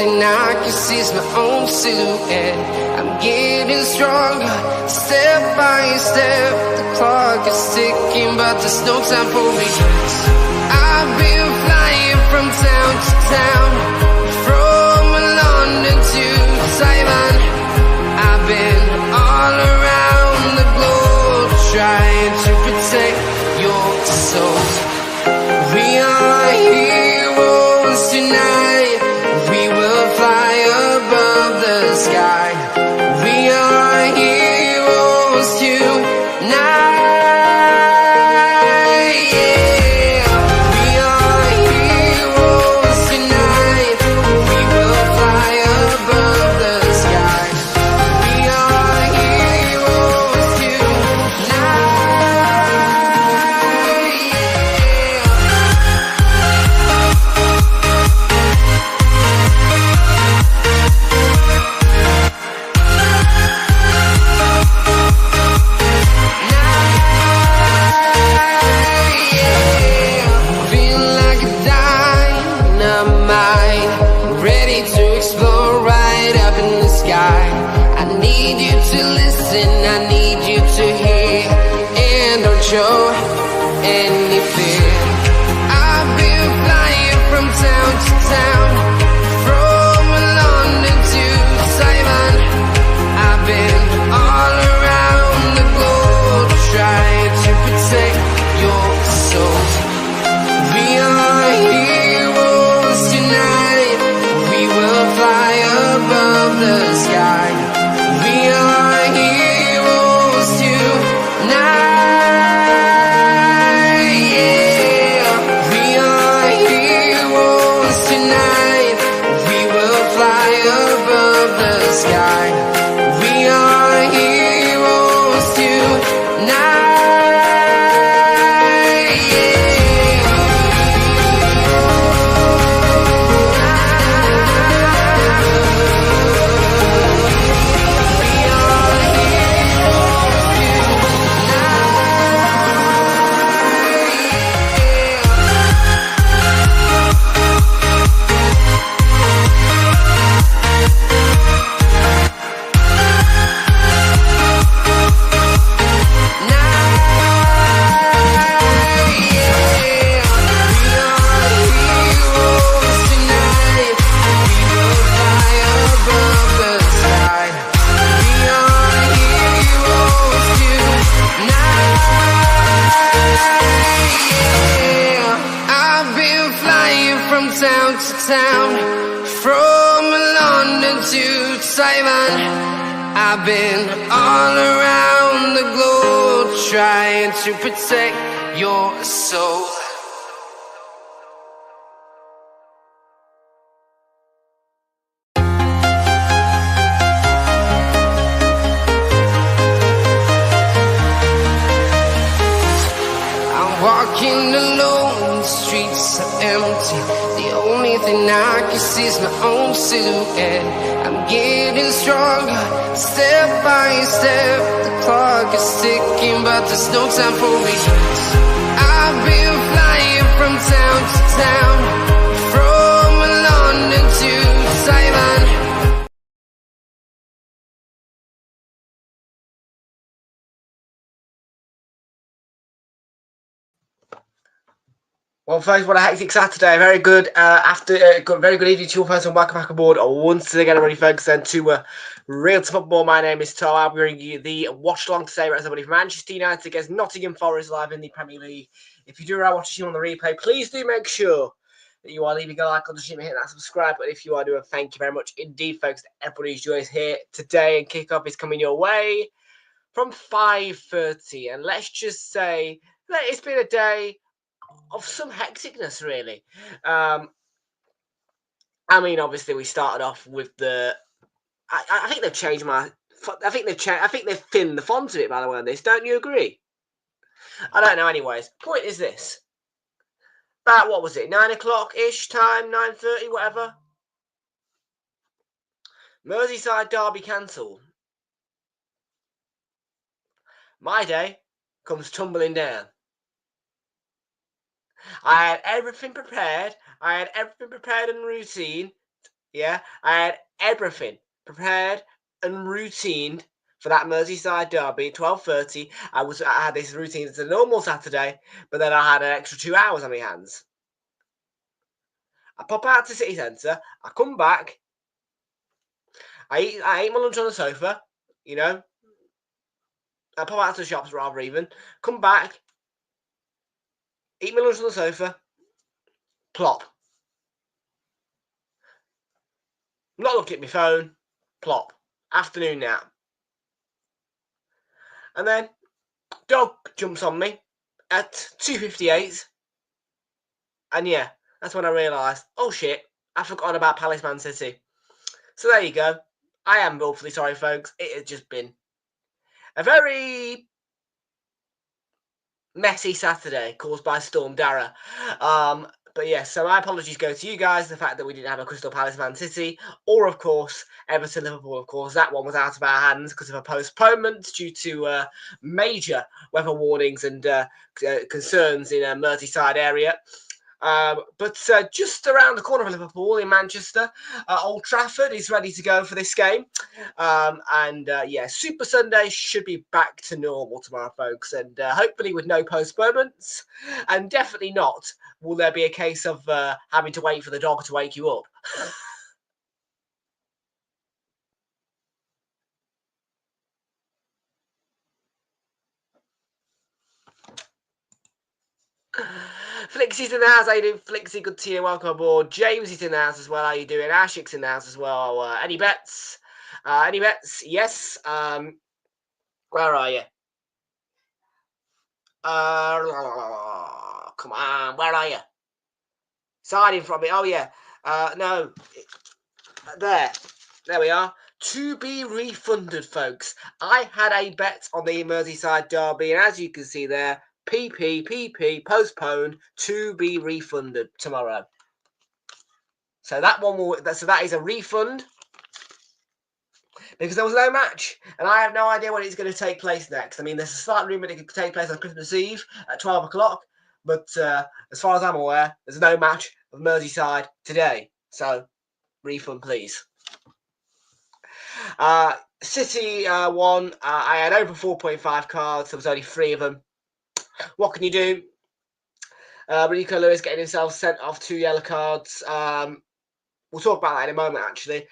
thing I can see is my own silhouette. I'm getting stronger, step by step. The clock is ticking, but there's no time for regrets. I've been flying from town to town, from London to Taiwan. I've been all around the globe, trying to protect your soul. We are heroes tonight. We will fly above the sky. We are heroes tonight. Yeah. We are heroes tonight. We will fly above the sky. We are heroes tonight. Feel like a dynamite, ready to explode right up in the sky. I need you to listen, I need you to hear, and don't show any fear. I've been flying from town to town, from London to Taiwan. I've been all around the globe, trying to protect your soul. We are heroes tonight. We will fly above the sky. We are heroes tonight. Yeah. We are heroes tonight. We will fly above the sky. We are heroes tonight. Town to town, from London to Taiwan. I've been all around the globe, trying to protect your soul. I'm walking alone, the streets are empty. The only thing I can see is my own silhouette. I'm getting stronger, step by step. The clock is ticking, but there's no time for regrets. I've been flying from town to town, from London to Taiwan. Well, folks, what a hectic Saturday. Very good very good evening to you all, folks, and welcome back aboard once again, everybody, folks, and to Realltom Football. My name is Tom. I'll be bringing you the watch-along today, right, everybody, from Manchester United against Nottingham Forest live in the Premier League. If you do watch you on the replay, please do make sure that you are leaving a like on the stream and hitting that subscribe. But if you are doing, thank you very much indeed, folks, to everybody who's joined us here today. And kickoff is coming your way from 5:30. And let's just say that it's been a day of some hecticness, really. I mean, obviously, we started off with the. I think they've changed my. I think they've thinned the font a bit, by the way, on this. Don't you agree? I don't know. Anyways, point is this: about what was it, 9 o'clock ish time, 9:30, whatever. Merseyside derby cancelled. My day comes tumbling down. I had everything prepared. I had everything prepared and routine Yeah, I had everything prepared and routined for that Merseyside derby at 12:30. I had this routine as a normal Saturday, but then I had an extra 2 hours on my hands. I pop out to city centre. I come back. I eat my lunch on the sofa. You know, I pop out to the shops rather even. Come back, eat my lunch on the sofa. Plop. Not looking at my phone. Plop. Afternoon nap. And then dog jumps on me at 2:58. And yeah, that's when I realised, oh shit, I forgot about Palace Man City. So there you go. I am awfully sorry, folks. It has just been a very messy Saturday caused by Storm Dara. But yeah, so my apologies go to you guys, the fact that we didn't have a Crystal Palace Man City, or of course, Everton Liverpool, of course. That one was out of our hands because of a postponement due to major weather warnings and concerns in a Merseyside area. But just around the corner of Liverpool in Manchester, Old Trafford is ready to go for this game. Yeah, Super Sunday should be back to normal tomorrow, folks, and hopefully with no postponements. And definitely not will there be a case of having to wait for the dog to wake you up. Flixie's in the house. How you doing, Flixie? Good to see you. Welcome aboard. James is in the house as well. How you doing? Ashik's in the house as well. Any bets? Any bets? Yes. Where are you? Come on. Where are you? Siding from it. Oh yeah. No. There. There we are. To be refunded, folks. I had a bet on the Merseyside derby, and as you can see there, PP postponed to be refunded tomorrow. So that one will. So that is a refund because there was no match, and I have no idea when it's going to take place next. I mean, there's a slight rumour it could take place on Christmas Eve at 12 o'clock, but as far as I'm aware, there's no match of Merseyside today. So refund, please. City won. I had over 4.5 cards. There was only 3 of them. What can you do? Rico Lewis getting himself sent off 2 yellow cards. We'll talk about that in a moment, actually.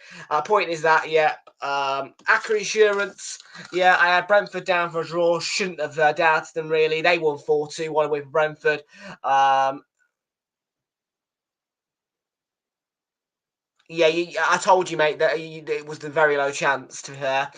Point is that, yeah, Accra Insurance, yeah, I had Brentford down for a draw. Shouldn't have doubted them, really. They won 4-2, one away from Brentford. Yeah, I told you, mate, that it was the very low chance, to be fair.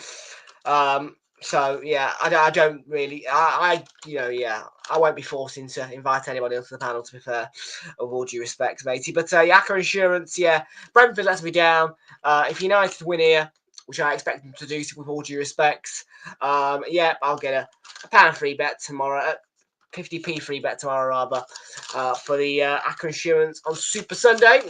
So, yeah, I don't really, yeah, I won't be forcing to invite anybody else to the panel, to be fair, with all due respect, matey. But, Yaka Insurance, yeah, Brentford lets me down. If United win here, which I expect them to do with all due respects, yeah, I'll get a pound free bet tomorrow, 50p free bet tomorrow, rather, for the Accra Insurance on Super Sunday.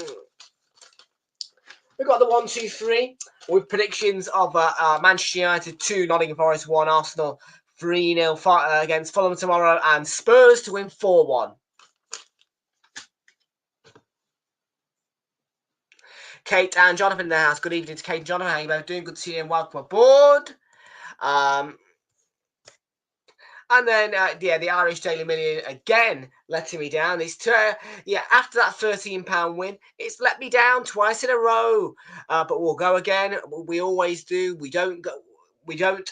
We've got the 1, 2, 3 with predictions of Manchester United 2, Nottingham Forest 1, Arsenal 3-0 against Fulham tomorrow, and Spurs to win 4-1. Kate and Jonathan in the house. Good evening to Kate and Jonathan. How are you both doing? Good to see you and welcome aboard. And then, yeah, the Irish Daily Million again letting me down. It's after that £13 win, it's let me down twice in a row. But we'll go again. We always do. We don't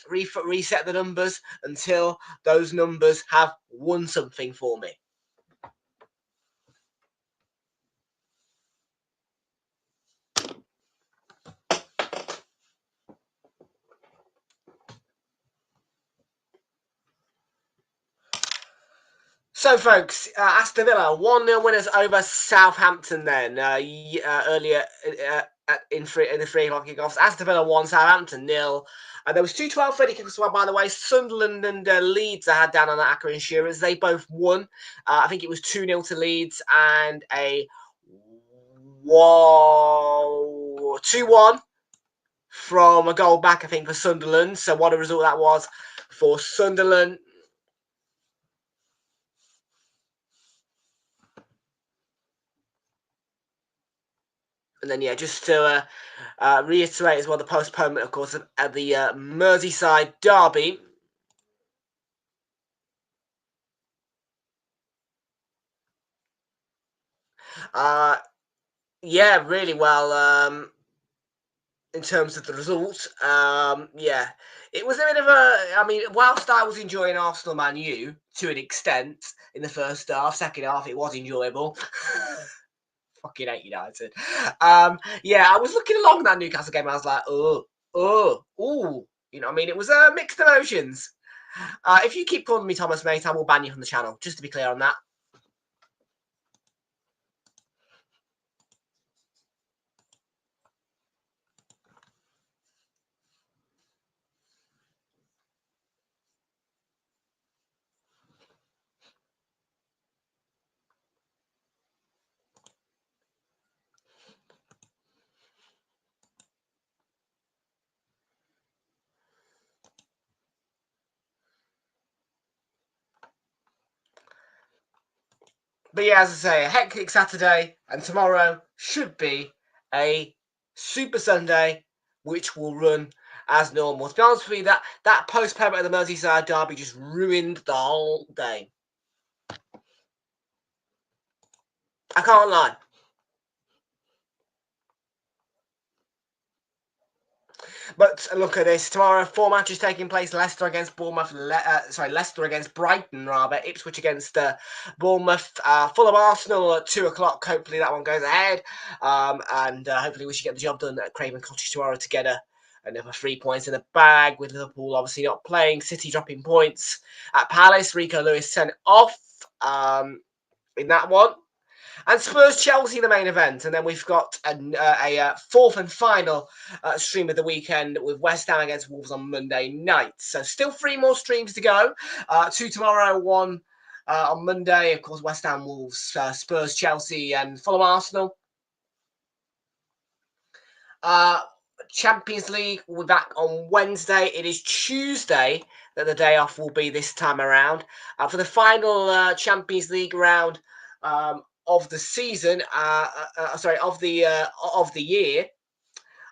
reset the numbers until those numbers have won something for me. So, folks, Aston Villa 1-0 winners over Southampton. Then earlier in the 3 o'clock kickoffs, Aston Villa 1, Southampton 0. There was 2 12:30 kickoffs as well, by the way. Sunderland and Leeds I had down on that Accra Insurance. They both won. I think it was 2-0 to Leeds and a 2-1 from a goal back, I think, for Sunderland. So what a result that was for Sunderland. And then, yeah, just to reiterate as well, the postponement, of course, of the Merseyside derby. Yeah, really well. In terms of the result, yeah, it was a bit of a. I mean, whilst I was enjoying Arsenal Man U to an extent in the first half, second half it was enjoyable. Fucking hate United. Yeah, I was looking along that Newcastle game. I was like, ooh. You know, what I mean, it was mixed emotions. If you keep calling me Thomas, mate, I will ban you from the channel. Just to be clear on that. But yeah, as I say, a hectic Saturday, and tomorrow should be a Super Sunday, which will run as normal. To be honest with you, that postponement of the Merseyside derby just ruined the whole day. I can't lie. But look at this. Tomorrow, 4 matches taking place. Leicester against Bournemouth. Leicester against Brighton, rather. Ipswich against Bournemouth. Fulham Arsenal at 2 o'clock. Hopefully that one goes ahead. And hopefully we should get the job done at Craven Cottage tomorrow to get another 3 points in the bag, with Liverpool obviously not playing. City dropping points at Palace. Rico Lewis sent off in that one. And Spurs-Chelsea, the main event. And then we've got a fourth and final stream of the weekend with West Ham against Wolves on Monday night. So still 3 more streams to go. 2 tomorrow, 1 on Monday. Of course, West Ham, Wolves, Spurs-Chelsea and Fulham Arsenal. Champions League, we'll be back on Wednesday. It is Tuesday that the day off will be this time around. For the final Champions League round, of the season, of the year,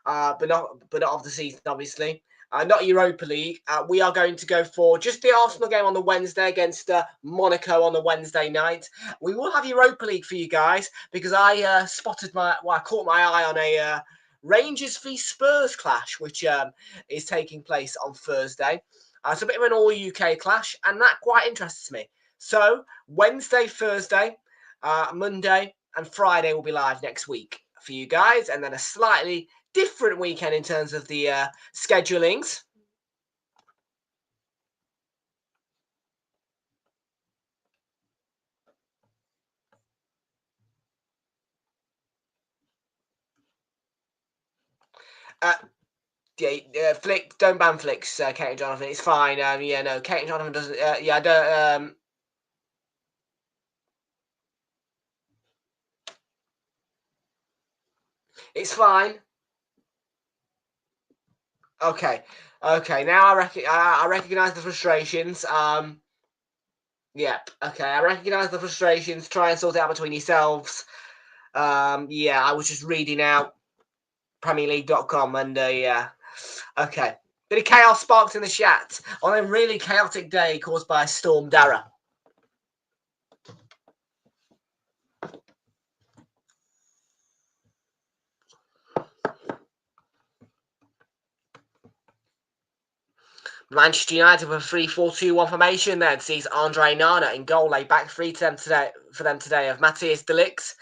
but not of the season, obviously. Not Europa League. We are going to go for just the Arsenal game on the Wednesday against Monaco on the Wednesday night. We will have Europa League for you guys because I caught my eye on a Rangers v Spurs clash, which is taking place on Thursday. It's a bit of an all UK clash, and that quite interests me. So Wednesday, Thursday, Monday and Friday will be live next week for you guys, and then a slightly different weekend in terms of the schedulings. Flick, don't ban Flicks, Kate and Jonathan. It's fine. Yeah, no, Kate and Jonathan doesn't. Yeah, I don't. It's fine. Okay. Now I recognize the frustrations. Yep. Okay, I recognize the frustrations. Try and sort it out between yourselves. Yeah, I was just reading out PremierLeague.com and yeah. Okay. Bit of chaos sparked in the chat on a really chaotic day caused by Storm Dara. Manchester United with a 3-4-2-1 formation then sees Andre Nana in goal, laid back 3 to them today of Matthias de Ligt,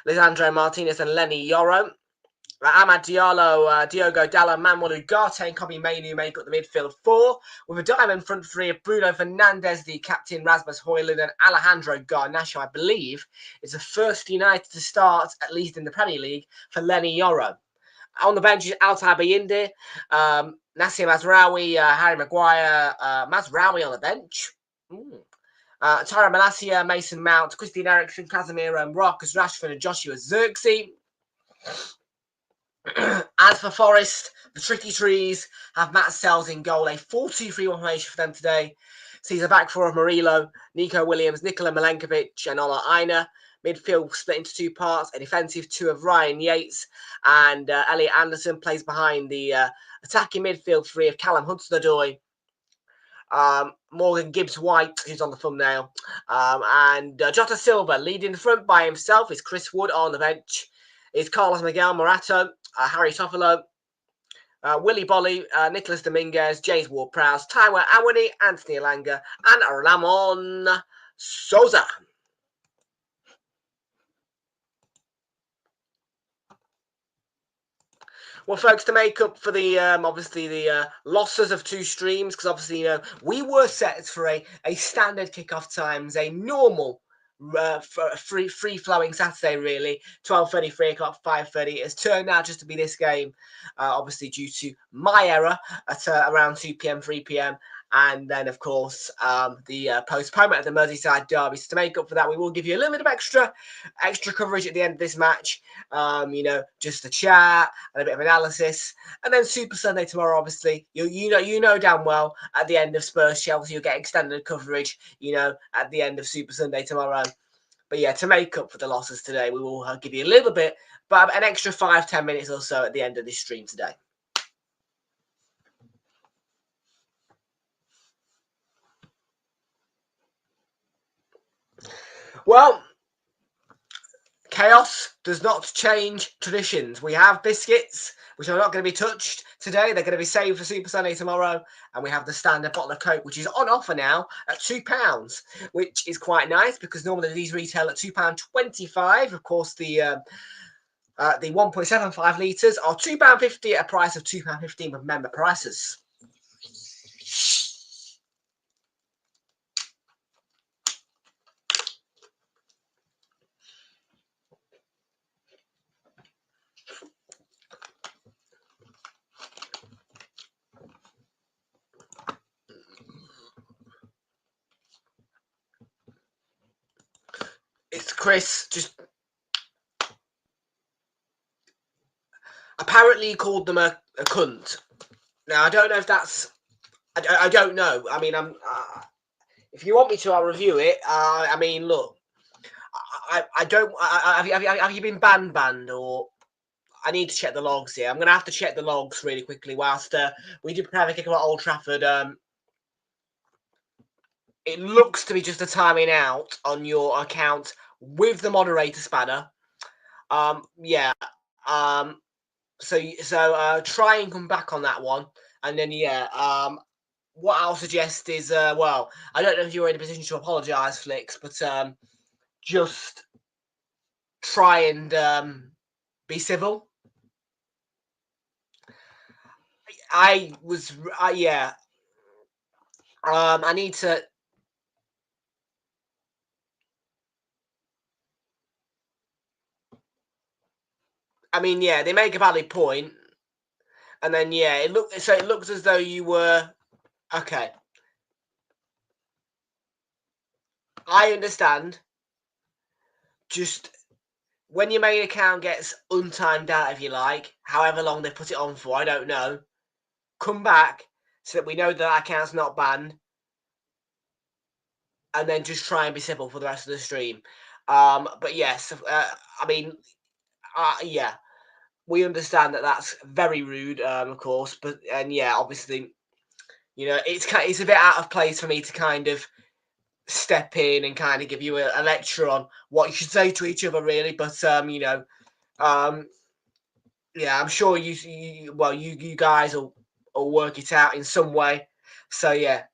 Lisandro Martinez and Lenny Yoro. Amad Diallo, Diogo Dallo, Manuel Ugarte and Kobe Mainu make up the midfield 4, with a diamond front 3 of Bruno Fernandes, the captain Rasmus Højlund and Alejandro Garnacho. I believe is the first United to start, at least in the Premier League, for Lenny Yoro. On the bench is Altay Bayinde, Nasser Mazraoui, Harry Maguire, Mazraoui on the bench. Tyra Malacia, Mason Mount, Christian Eriksen, Casemiro, Marcus Rashford and Joshua Zirkzee. As for Forest, the Tricky Trees have Matt Sells in goal, a 4-2-3-1 formation for them today. Sees a back four of Murillo, Nico Williams, Nikola Milenkovic and Ola Aina. Midfield split into two parts. A defensive two of Ryan Yates and Elliot Anderson plays behind the attacking midfield three of Callum Hudson-Odoi, Morgan Gibbs-White, who's on the thumbnail, and Jota Silva. Leading the front by himself is Chris Wood. On the bench is Carlos Miguel Morato, Harry Toffolo, Willy Bolly, Nicholas Dominguez, James Ward-Prowse, Taiwo Awani, Anthony Elanga, and Ramon Souza. Well, folks, to make up for the obviously the losses of two streams, because obviously, you know, we were set for a standard kickoff times, a normal free flowing Saturday, really, 12:30, 3 o'clock, 5:30. It's turned out just to be this game, obviously due to my error at around 2 p.m, 3 p.m. And then, of course, the postponement of the Merseyside derby. So to make up for that, we will give you a little bit of extra coverage at the end of this match. You know, just a chat and a bit of analysis, and then Super Sunday tomorrow. Obviously, you know damn well at the end of Spurs Chelsea, you'll get extended coverage. You know, at the end of Super Sunday tomorrow. But yeah, to make up for the losses today, we will give you a little bit, but an extra 5-10 minutes or so at the end of this stream today. Well, chaos does not change traditions. We have biscuits, which are not going to be touched today. They're going to be saved for Super Sunday tomorrow. And we have the standard bottle of Coke, which is on offer now at £2, which is quite nice because normally these retail at £2.25. Of course, the 1.75 litres are £2.50 at a price of £2.15 with member prices. It's Chris, just apparently he called them a cunt. Now, I don't know if that's... I don't know. I mean, if you want me to, I'll review it. I mean, look, I don't... have you been banned, or... I need to check the logs here. I'm going to have to check the logs really quickly whilst we do prepare the kick at Old Trafford. It looks to be just a timing out on your account with the moderator spanner. Yeah. So try and come back on that one, and then yeah. What I'll suggest is well, I don't know if you're in a position to apologise, Flicks, but just try and be civil. I need to. I mean, yeah, they make a valid point, and then yeah, it looks as though you were okay. I understand. Just when your main account gets untimed out, if you like, however long they put it on for, I don't know. Come back so that we know that account's not banned, and then just try and be civil for the rest of the stream. But yes, I mean, yeah, we understand that that's very rude, of course. But yeah, obviously, you know, it's a bit out of place for me to kind of step in and kind of give you a lecture on what you should say to each other, really. But you know, yeah, I'm sure you guys will work it out in some way. So yeah.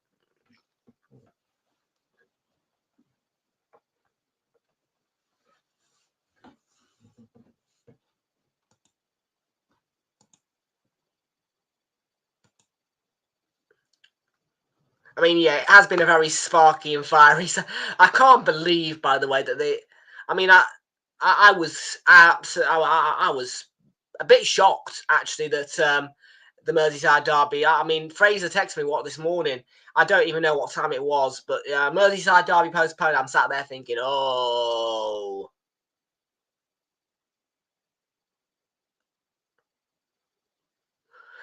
I mean, yeah, it has been a very sparky and fiery. I can't believe, by the way, that they. I mean, I was I was a bit shocked actually that the Merseyside derby. I mean, Fraser texted me this morning. I don't even know what time it was, but Merseyside derby postponed. I'm sat there thinking, oh.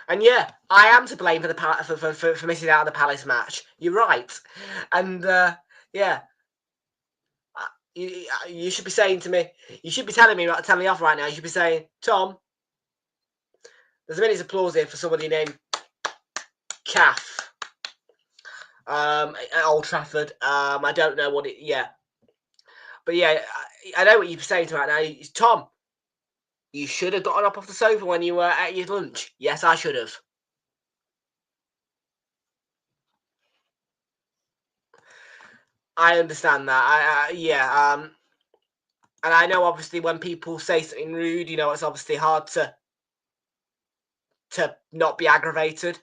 And yeah, I am to blame for the for missing out on the Palace match. You're right, and yeah. You should be saying to me, you should be telling me off right now. You should be saying, Tom, there's a minute's applause here for somebody named Calf at Old Trafford. I don't know what it. Yeah, but yeah, I know what you're saying to right now. Tom, you should have gotten up off the sofa when you were at your lunch. Yes, I should have. I understand that. Yeah. And I know obviously when people say something rude, it's obviously hard to not be aggravated.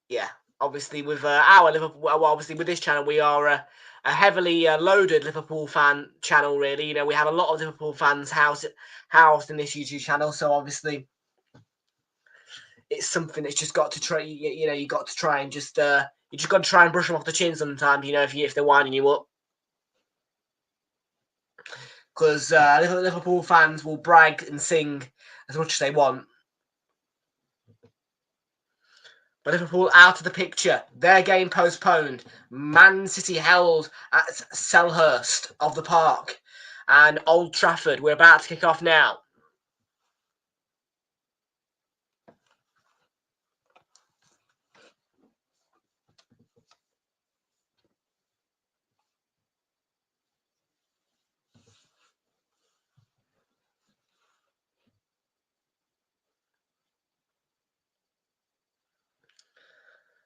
Yeah. Obviously with our Liverpool, well, obviously with this channel, we are a heavily loaded Liverpool fan channel. Really, we have a lot of Liverpool fans housed in this YouTube channel. So obviously, it's something that's just got to try. You got to try and just you just got to try and brush them off the chin sometimes. If they're winding you up. Because Liverpool fans will brag and sing as much as they want. But Liverpool out of the picture. Their game postponed. Man City held at Selhurst of the Park. And Old Trafford. We're about to kick off now.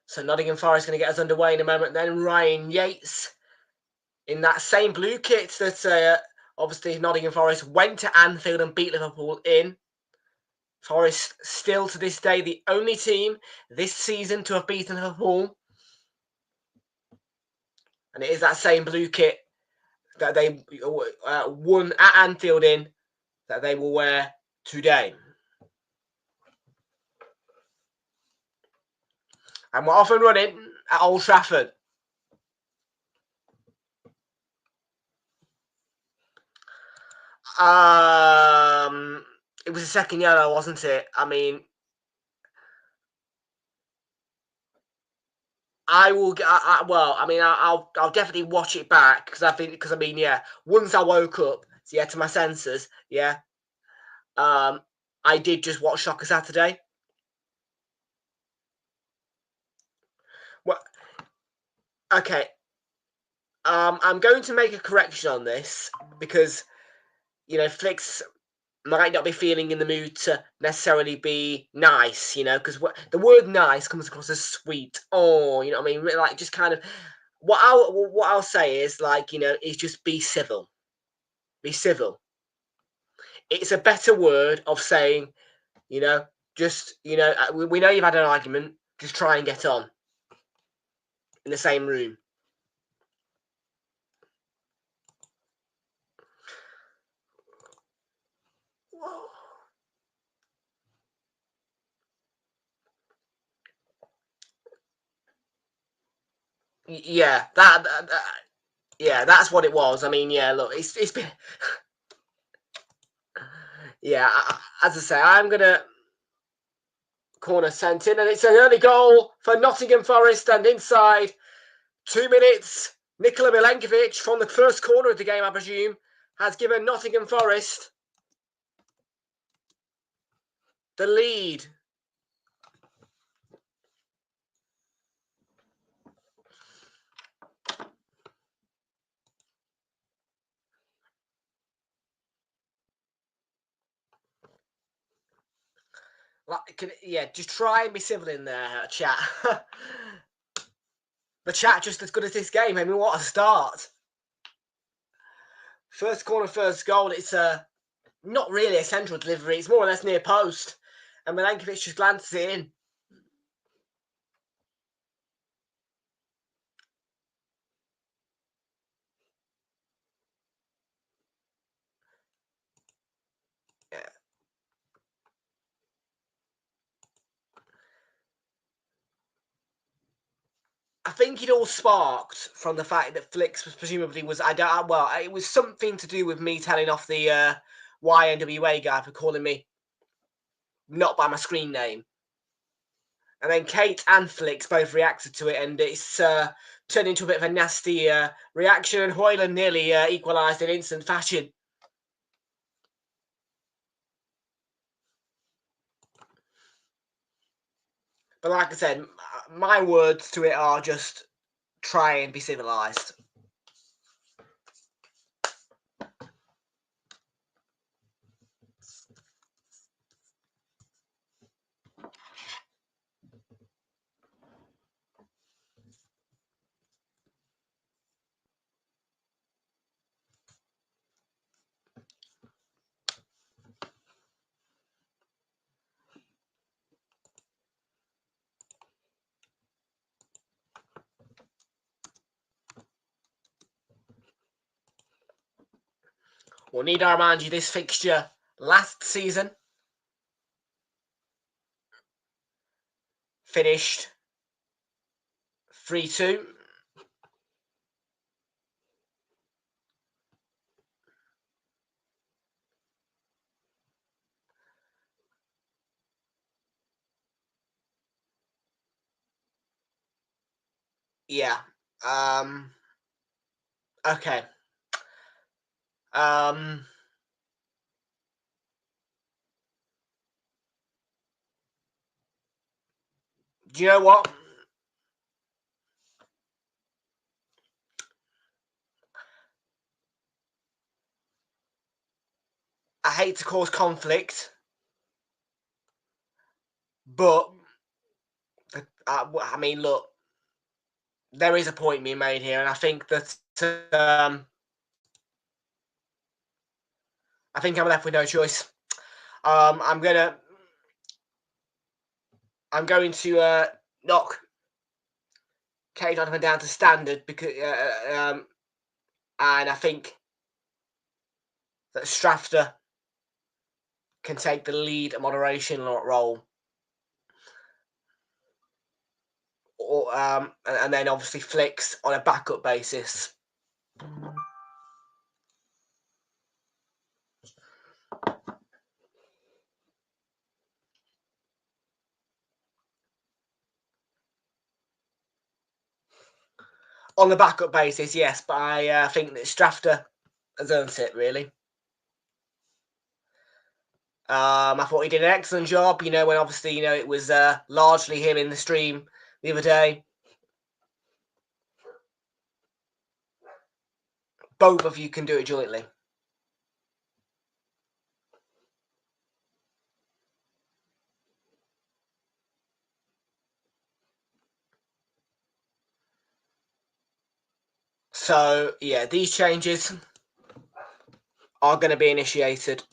So Nottingham Forest going to get us underway in a moment. Then Ryan Yates in that same blue kit that obviously Nottingham Forest went to Anfield and beat Liverpool in. Forest still to this day the only team this season to have beaten Liverpool. And it is that same blue kit that they won at Anfield in that they will wear today. And we're off and running at Old Trafford. It was a second yellow, wasn't it? I mean, I will. I'll definitely watch it back because once I woke up, to my senses, I did just watch Soccer Saturday. Well, okay. I'm going to make a correction on this because, Flicks might not be feeling in the mood to necessarily be nice, because the word nice comes across as sweet. Oh, you know what I mean? Like, just kind of, what I'll say is, like, is just be civil. Be civil. It's a better word of saying, just, we know you've had an argument, just try and get on in the same room. Yeah, that's what it was. I mean, look, it's been, as I say, I'm gonna corner sent in, and it's an early goal for Nottingham Forest, and inside 2 minutes, Nikola Milenkovic from the first corner of the game, I presume, has given Nottingham Forest the lead. Just try and be civil in there, chat. The chat just as good as this game. I mean, what a start. First corner, first goal. It's not really a central delivery. It's more or less near post. And Milenkovic just glances it in. I think it all sparked from the fact that Flicks was presumably it was something to do with me telling off the YNWA guy for calling me not by my screen name. And then Kate and Flicks both reacted to it, and it's turned into a bit of a nasty reaction, and Hoyland nearly equalised in instant fashion. But like I said, my words to it are just try and be civilised. Well, need I remind you, this fixture last season finished 3-2. Yeah. Okay. Do you know what? I hate to cause conflict, but I mean, look, there is a point being made here, and I think that I think I'm left with no choice. I'm going to knock Nottingham down to standard because, and I think that Strafter can take the lead moderation role, or and then obviously Flicks on a backup basis. On the backup basis, yes, but I think that Strafter has earned it, really. I thought he did an excellent job, when obviously, it was largely him in the stream the other day. Both of you can do it jointly. So, yeah, these changes are going to be initiated.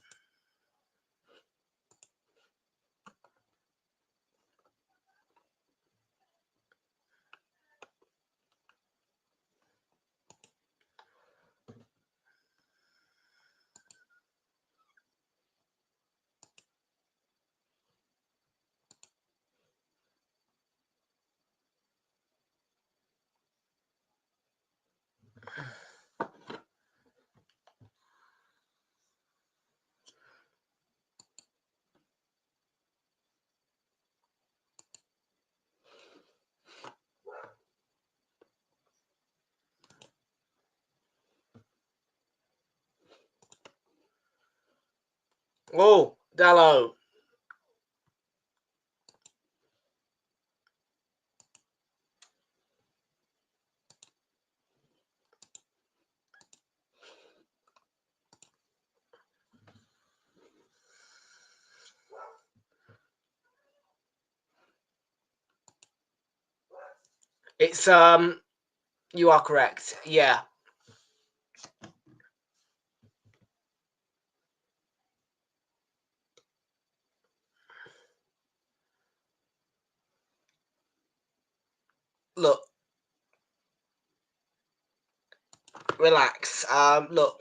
Oh, Dallo. It's you are correct. Yeah. Look. Relax. Look.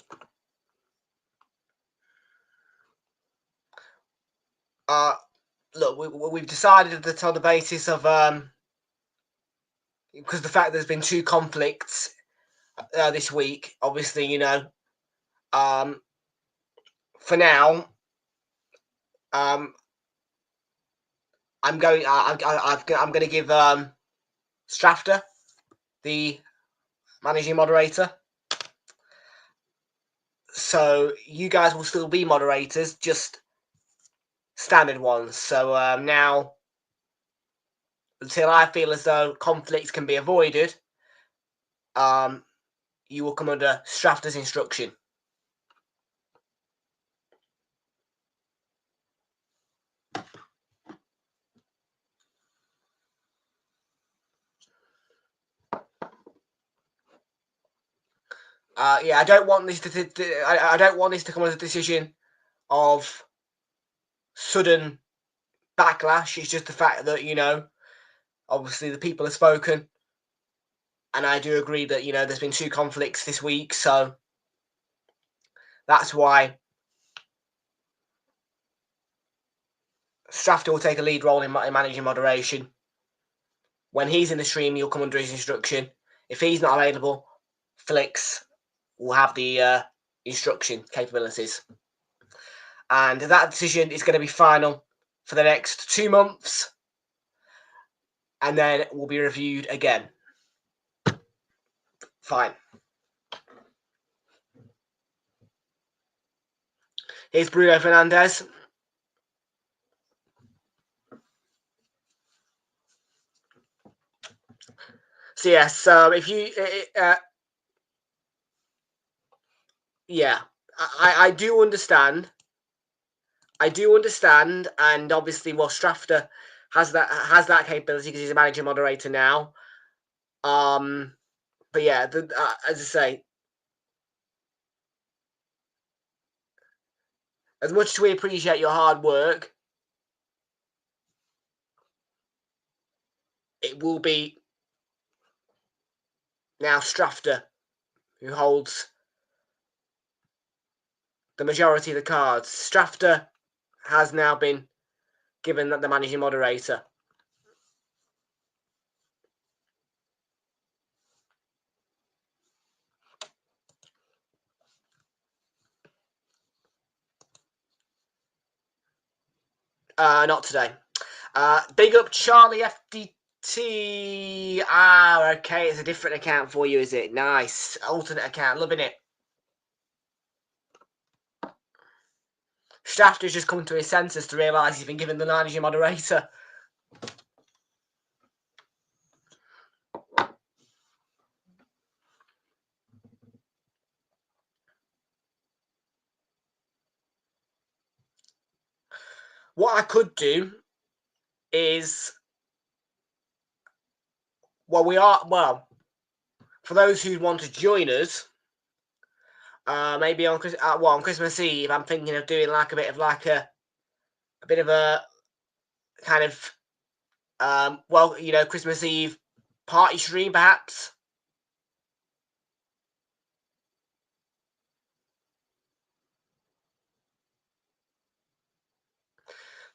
Look, we've decided that on the basis of because the fact there's been 2 conflicts this week, obviously, for now, I'm going to give Strafter the managing moderator. So you guys will still be moderators, just standard ones. So now, until I feel as though conflicts can be avoided, you will come under Strafter's instruction. Yeah, I don't want this to. I don't want this to come as a decision of sudden backlash. It's just the fact that, you know, obviously the people have spoken, and I do agree that, you know, there's been 2 conflicts this week, so that's why Strafter will take a lead role in managing moderation. When he's in the stream, you'll come under his instruction. If he's not available, Flix will have the instruction capabilities. And that decision is going to be final for the next 2 months, and then will be reviewed again. Fine. Here's Bruno Fernandes. So yes, if you, yeah, I do understand. I do understand, and obviously, well, Strafter has that capability because he's a manager moderator now. But yeah, as I say, as much as we appreciate your hard work, it will be now Strafter who holds the majority of the cards. Strafter has now been given the managing moderator. Not today. Big up Charlie FDT. Okay, it's a different account for you, is it? Nice. Alternate account, loving it. Strafter's just come to his senses to realise he's been given the managing moderator. What I could do is, well, for those who want to join us, maybe on Christmas Eve, I'm thinking of doing like a bit of a kind of, well, you know, Christmas Eve party stream, perhaps.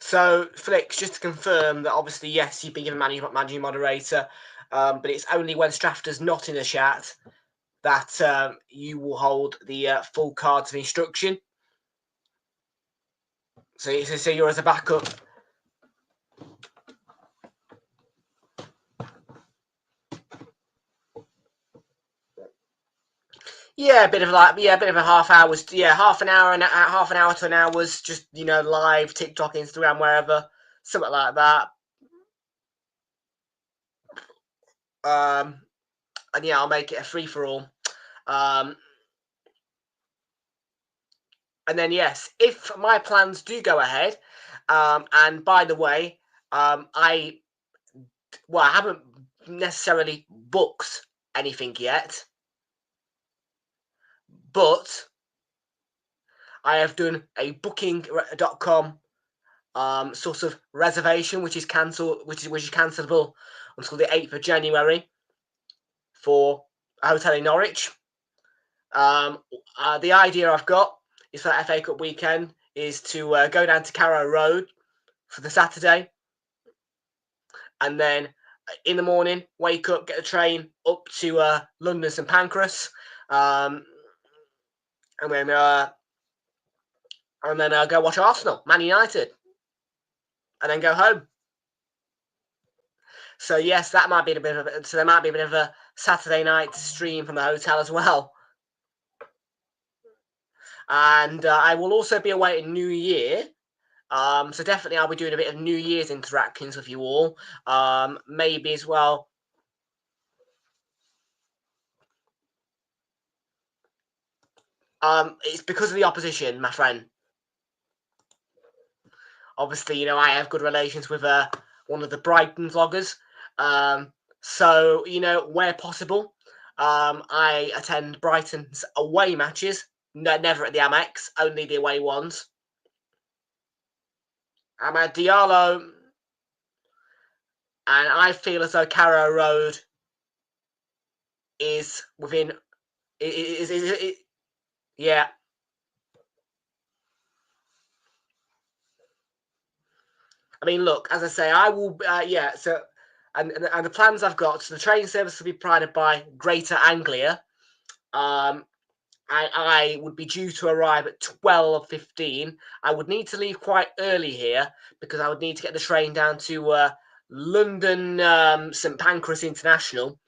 So, Flix, just to confirm that obviously, yes, you've been given managing moderator, but it's only when Strafter's not in the chat that you will hold the full cards of instruction. So you're as a backup. Yeah, a bit of a half hours. Yeah, half an hour to an hour's just, you know, live TikTok, Instagram, wherever, something like that. And yeah, I'll make it a free for all. And then yes, if my plans do go ahead, and by the way, I haven't necessarily booked anything yet, but I have done a booking.com sort of reservation, which is cancelable until the 8th of January for a hotel in Norwich. The idea I've got is for that FA Cup weekend is to go down to Carrow Road for the Saturday, and then in the morning wake up, get a train up to London St Pancras, and then go watch Arsenal, Man United, and then go home. So yes, that might be a bit of there might be a bit of a Saturday night stream from the hotel as well. And I will also be away in New Year. So definitely I'll be doing a bit of New Year's interactions with you all. Maybe as well. It's because of the opposition, my friend. Obviously, you know, I have good relations with one of the Brighton vloggers. So, you know, where possible, I attend Brighton's away matches. No, never at the Amex, only the away ones. I'm at Diallo, and I feel as though Carrow Road is within. Yeah. I mean, look, as I say, I will. Yeah. So, and the plans I've got. So the train service will be provided by Greater Anglia. I would be due to arrive at 12:15. I would need to leave quite early here because I would need to get the train down to London St Pancras International,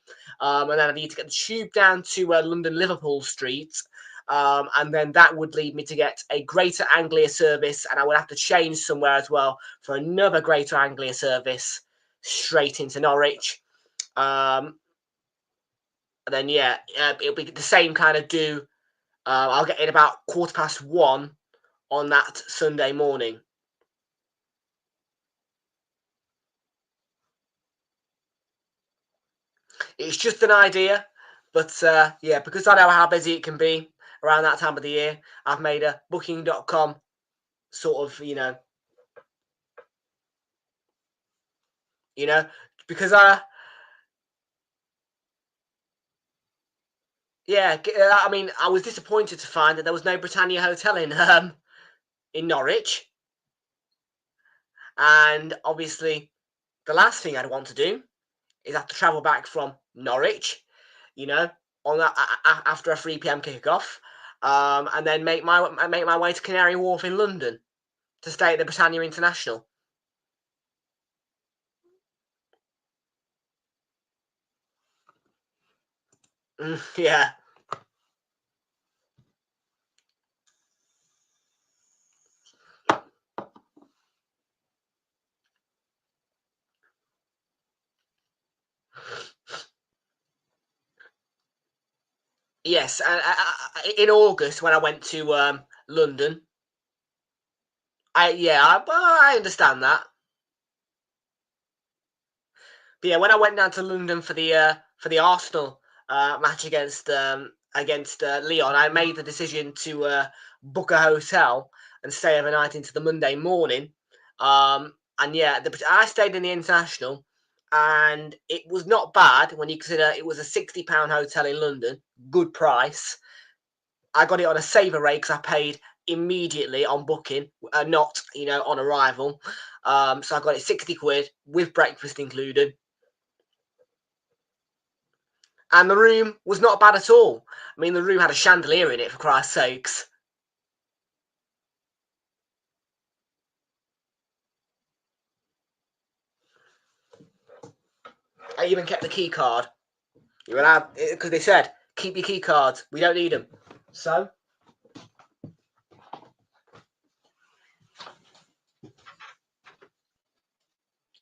and then I need to get the tube down to London Liverpool Street, and then that would lead me to get a Greater Anglia service, and I would have to change somewhere as well for another Greater Anglia service straight into Norwich. And then yeah, it'll be the same kind of do. I'll get in about 1:15 on that Sunday morning. It's just an idea, but yeah, because I know how busy it can be around that time of the year, I've made a booking.com sort of, you know, because yeah, I mean, I was disappointed to find that there was no Britannia Hotel in Norwich, and obviously, the last thing I'd want to do is have to travel back from Norwich, you know, on that after a 3 p.m. kickoff, and then make my way to Canary Wharf in London to stay at the Britannia International. Yeah. Yes, in August when I went to London, I understand that. But yeah, when I went down to London for the Arsenal match against Leon, I made the decision to book a hotel and stay overnight into the Monday morning. And yeah, I stayed in the International, and it was not bad when you consider it was a £60 hotel in London, good price. I got it on a saver rate because I paid immediately on booking, not on arrival. So I got it 60 quid with breakfast included. And the room was not bad at all. I mean, the room had a chandelier in it, for Christ's sakes. I even kept the key card. You're allowed, because they said, keep your key cards. We don't need them. So,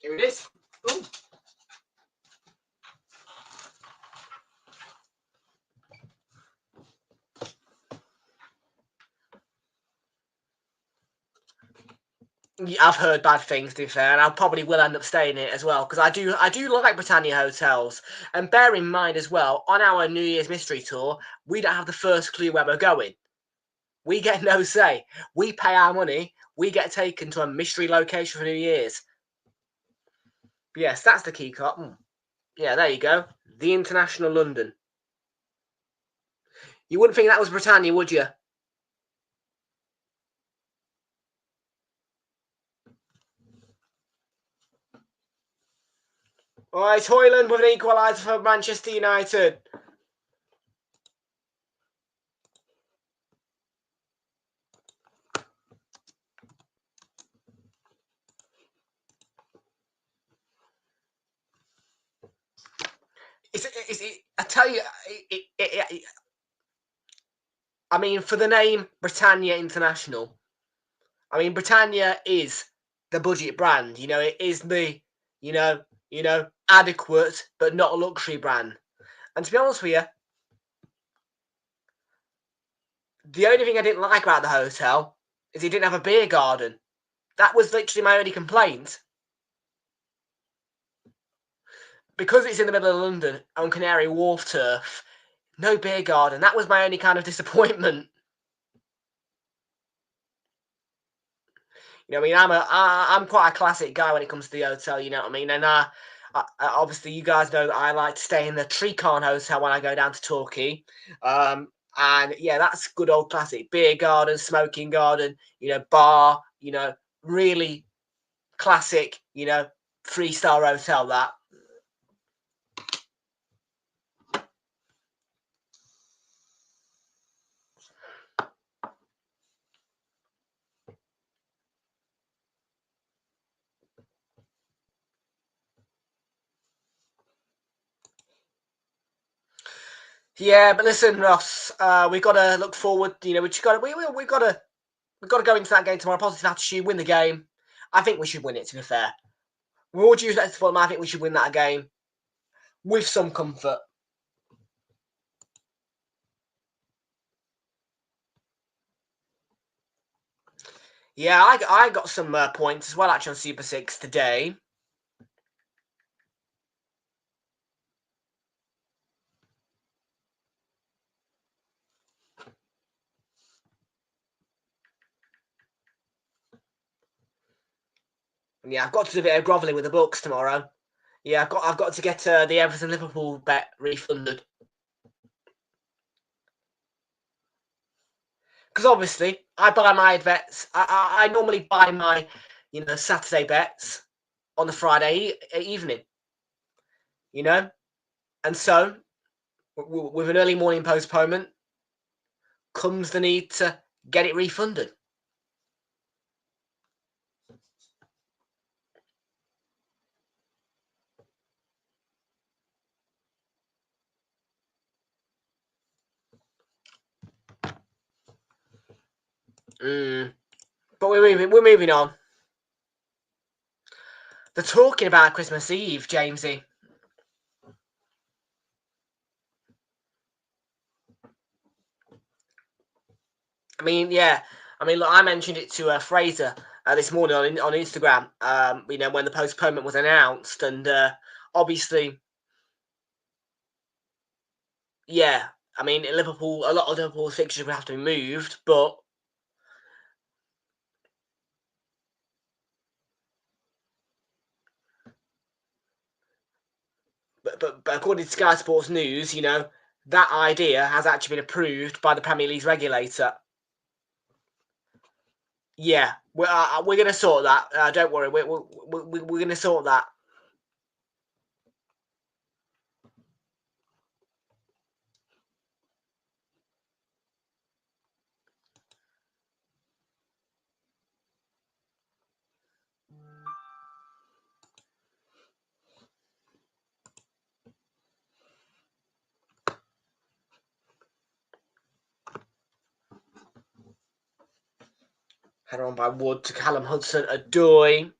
here it is. Ooh. I've heard bad things, to be fair, and I probably will end up staying in it as well because I do like Britannia hotels. And bear in mind as well, on our New Year's mystery tour, we don't have the first clue where we're going. We get no say. We pay our money. We get taken to a mystery location for New Year's. But yes, that's the key card. Yeah, there you go. The International London. You wouldn't think that was Britannia, would you? All right, Hoyland with an equaliser for Manchester United. I tell you, I mean, for the name Britannia International, I mean, Britannia is the budget brand. It is the, adequate but not a luxury brand. And to be honest with you, the only thing I didn't like about the hotel is it didn't have a beer garden. That was literally my only complaint. Because it's in the middle of London on Canary Wharf turf, no beer garden. That was my only kind of disappointment. I mean, I'm quite a classic guy when it comes to the hotel. You know what I mean? And obviously, you guys know that I like to stay in the Tricorn Hotel when I go down to Torquay. And yeah, that's good old classic beer garden, smoking garden. Bar. Really classic. 3-star hotel. That. Yeah, but listen, Ross, we've got to look forward. We've got to go into that game tomorrow. Positive attitude, win the game. I think we should win it. To be fair, with all due respect to Fulham, I think we should win that game with some comfort. Yeah, I got some points as well actually on Super 6 today. And yeah, I've got to do a bit of grovelling with the books tomorrow. Yeah, I've got to get the Everton Liverpool bet refunded. Because obviously, I buy my bets. I normally buy my, Saturday bets on the Friday evening. And so with an early morning postponement comes the need to get it refunded. But we're moving on. They're talking about Christmas Eve, Jamesy. I mean, yeah. I mean, look, I mentioned it to Fraser this morning on Instagram. When the postponement was announced, and obviously, yeah. I mean, Liverpool, a lot of Liverpool's fixtures will have to be moved, but according to Sky Sports News, that idea has actually been approved by the Premier League's regulator. Yeah, we're going to sort that. Don't worry, we're going to sort that. Header on by Wood to Callum Hudson-Odoi.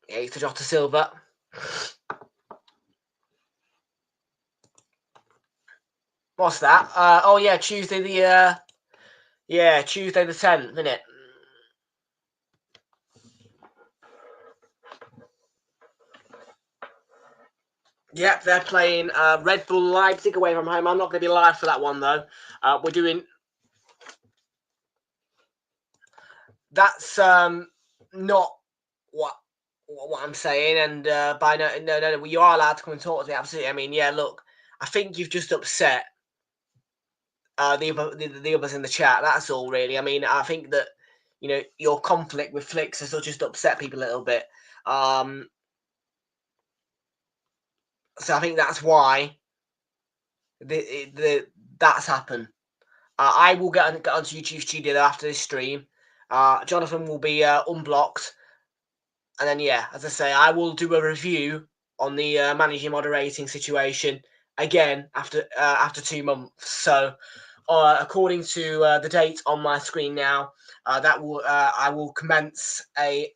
Yeah, to Jota Silva. What's that? Oh yeah, Tuesday the 10th, isn't it? Yep, they're playing Red Bull Leipzig away from home. I'm not going to be live for that one though. We're doing. That's not what I'm saying, and by no, you are allowed to come and talk to me. Absolutely. I mean, yeah. Look, I think you've just upset the others in the chat. That's all, really. I mean, I think that your conflict with Flicks has just upset people a little bit. So I think that's why that's happened. I will get onto YouTube Studio after this stream Jonathan will be unblocked. And then, yeah, as I say, I will do a review on the managing moderating situation again after 2 months. So, according to the date on my screen now, that will I will commence a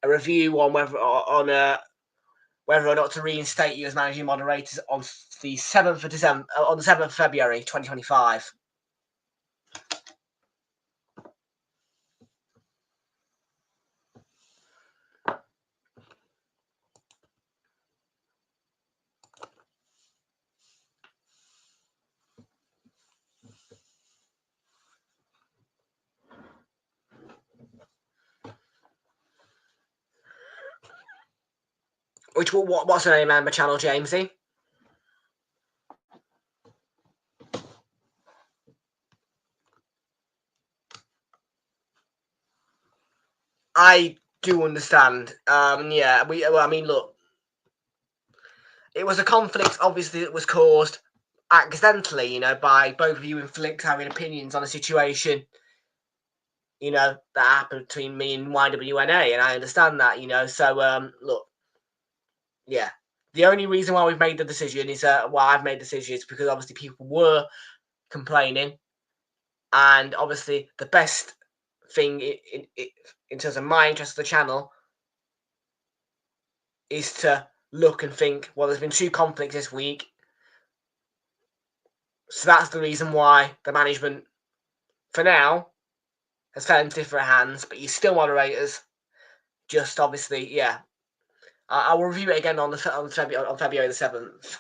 review on whether or not to reinstate you as managing moderators on the 7th of December, on the 7th of February, 2025. What's the name of my channel, Jamesy? I do understand. Yeah, I mean, look, it was a conflict, obviously, that was caused accidentally, by both of you and Flicks having opinions on a situation, that happened between me and YWNA, and I understand that, So, look, yeah, the only reason why we've made the decision is, I've made the decision is because obviously people were complaining, and obviously the best thing in terms of my interest of the channel is to look and think, well, there's been 2 conflicts this week, so that's the reason why the management, for now, has fell into different hands, but you're still moderators. Just obviously, yeah. I will review it again on February the 7th.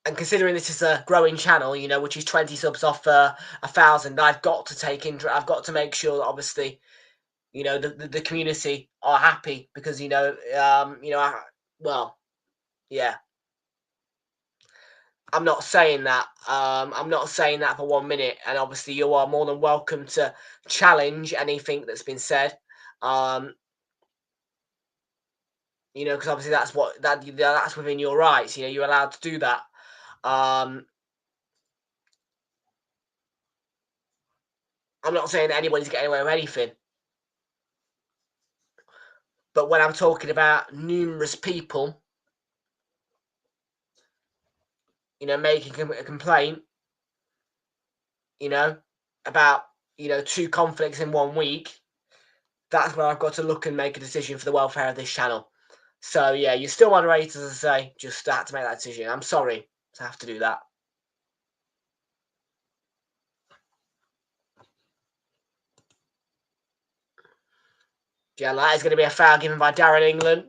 And considering this is a growing channel, which is 20 subs off 1,000, I've got to make sure that obviously, the community are happy because well, yeah. I'm not saying that. I'm not saying that for 1 minute. And obviously, you are more than welcome to challenge anything that's been said. Because obviously that's within your rights. You're allowed to do that. I'm not saying that anybody's getting away with anything. But when I'm talking about numerous people, making a complaint, about, 2 conflicts in 1 week, that's where I've got to look and make a decision for the welfare of this channel. So, yeah, you're still moderators, as I say, just had to make that decision. I'm sorry to have to do that. Yeah, that is going to be a foul given by Darren England.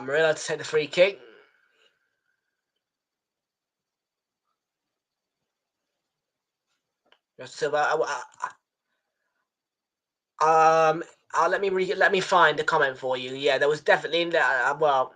Marilla to take the free kick. Let me find the comment for you. Yeah, there was definitely well.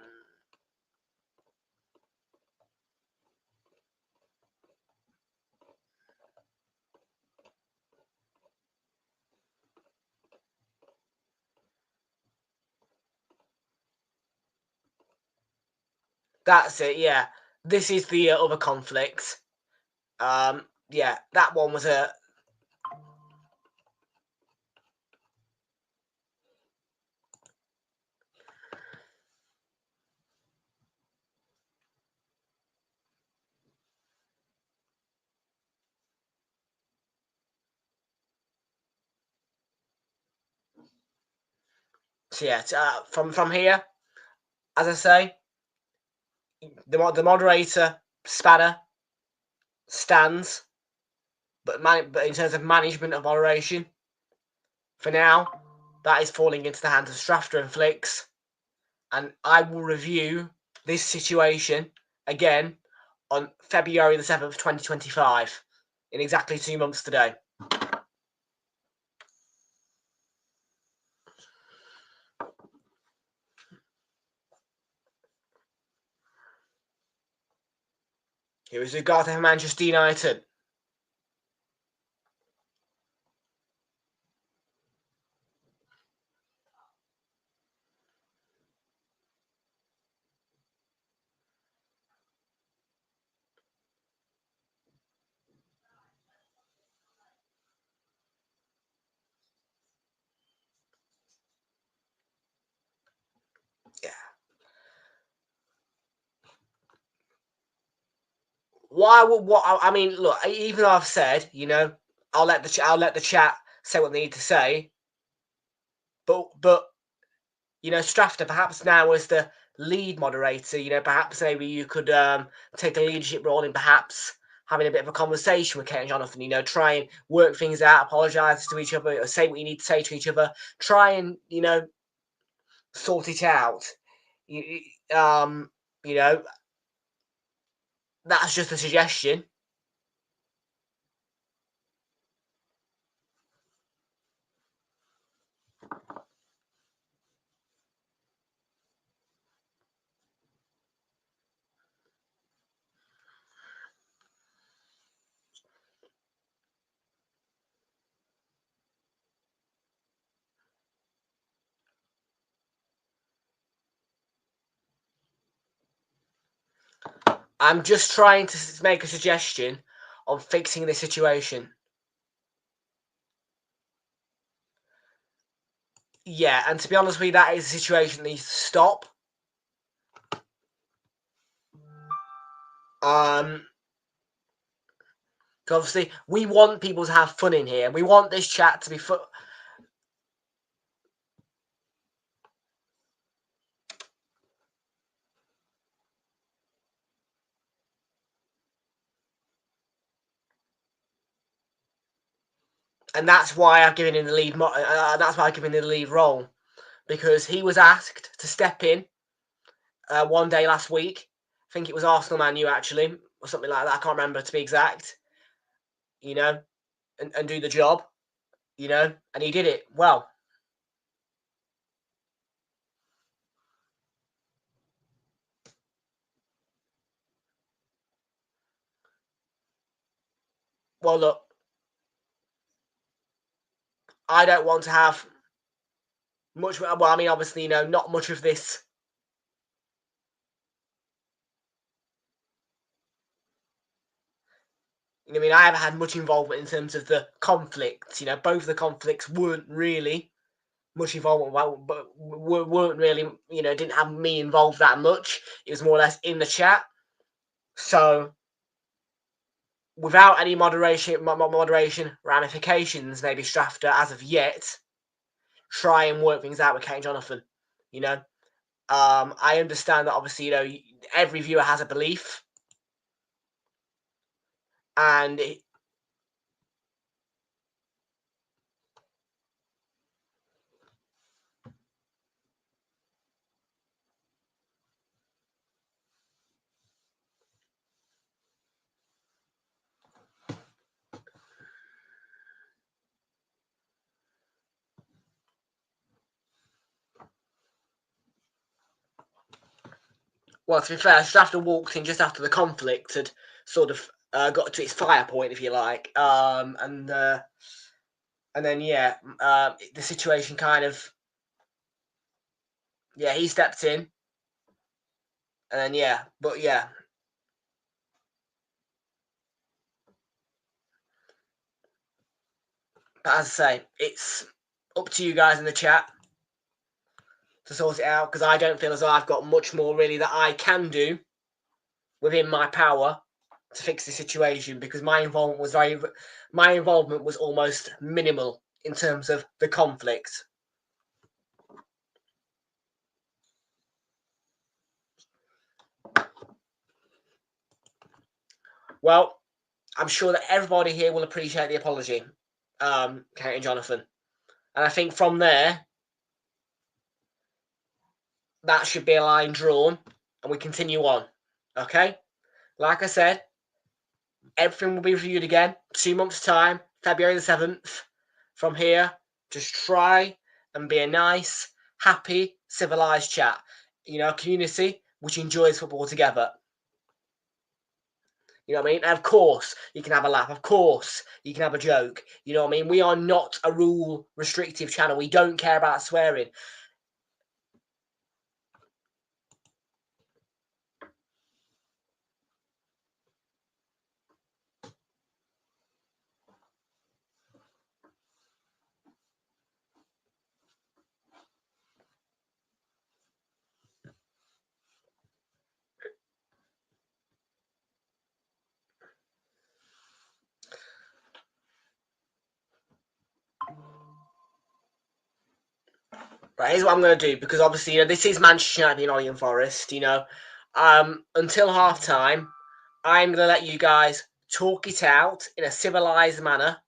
That's it. Yeah, this is the other conflict. Yeah, that one was a. So yeah, from here, as I say, the moderator spanner stands, but in terms of management of moderation, for now, that is falling into the hands of Strafter and Flicks. and I will review this situation again on February the 7th, 2025, in exactly 2 months today. Here is regard to Manchester United. Yeah. Why would what? I mean, look. Even though I've said, I'll let the chat say what they need to say. But Strafter, perhaps now as the lead moderator, perhaps maybe you could take a leadership role in perhaps having a bit of a conversation with Kate and Jonathan. Try and work things out, apologise to each other, or say what you need to say to each other. Try and sort it out. That's just a suggestion. I'm just trying to make a suggestion on fixing the situation. Yeah, and to be honest with you, that is a situation that needs to stop. Obviously, we want people to have fun in here. We want this chat to be fun. And that's why I've given him the lead. That's why I've given him the lead role, because he was asked to step in one day last week. I think it was Arsenal Man U actually, or something like that. I can't remember to be exact. And do the job. And he did it well. Well, look, I don't want to have much. Well, I mean, obviously, not much of this. I mean, I haven't had much involvement in terms of the conflicts. Both of the conflicts weren't really much involvement, but weren't really, didn't have me involved that much. It was more or less in the chat. So, without any moderation ramifications, maybe Strafter, as of yet, try and work things out with Kate and Jonathan. I understand that obviously, every viewer has a belief, and well, to be fair, Strafter walked in just after the conflict had sort of got to its fire point, if you like, and then the situation kind of he stepped in, and then but as I say, it's up to you guys in the chat to sort it out, because I don't feel as though I've got much more really that I can do within my power to fix the situation, because my involvement was almost minimal in terms of the conflict. Well, I'm sure that everybody here will appreciate the apology, Kate and Jonathan. And I think from there, that should be a line drawn, and we continue on. Okay? Like I said, everything will be reviewed again 2 months' time, February the 7th. From here, just try and be a nice, happy, civilised chat. You know, a community which enjoys football together. You know what I mean? And of course, you can have a laugh. Of course, you can have a joke. You know what I mean? We are not a rule restrictive channel. We don't care about swearing. Right, here's what I'm going to do, because obviously, you know, this is Manchester United and Nottingham Forest, you know. Until half-time, I'm going to let you guys talk it out in a civilised manner.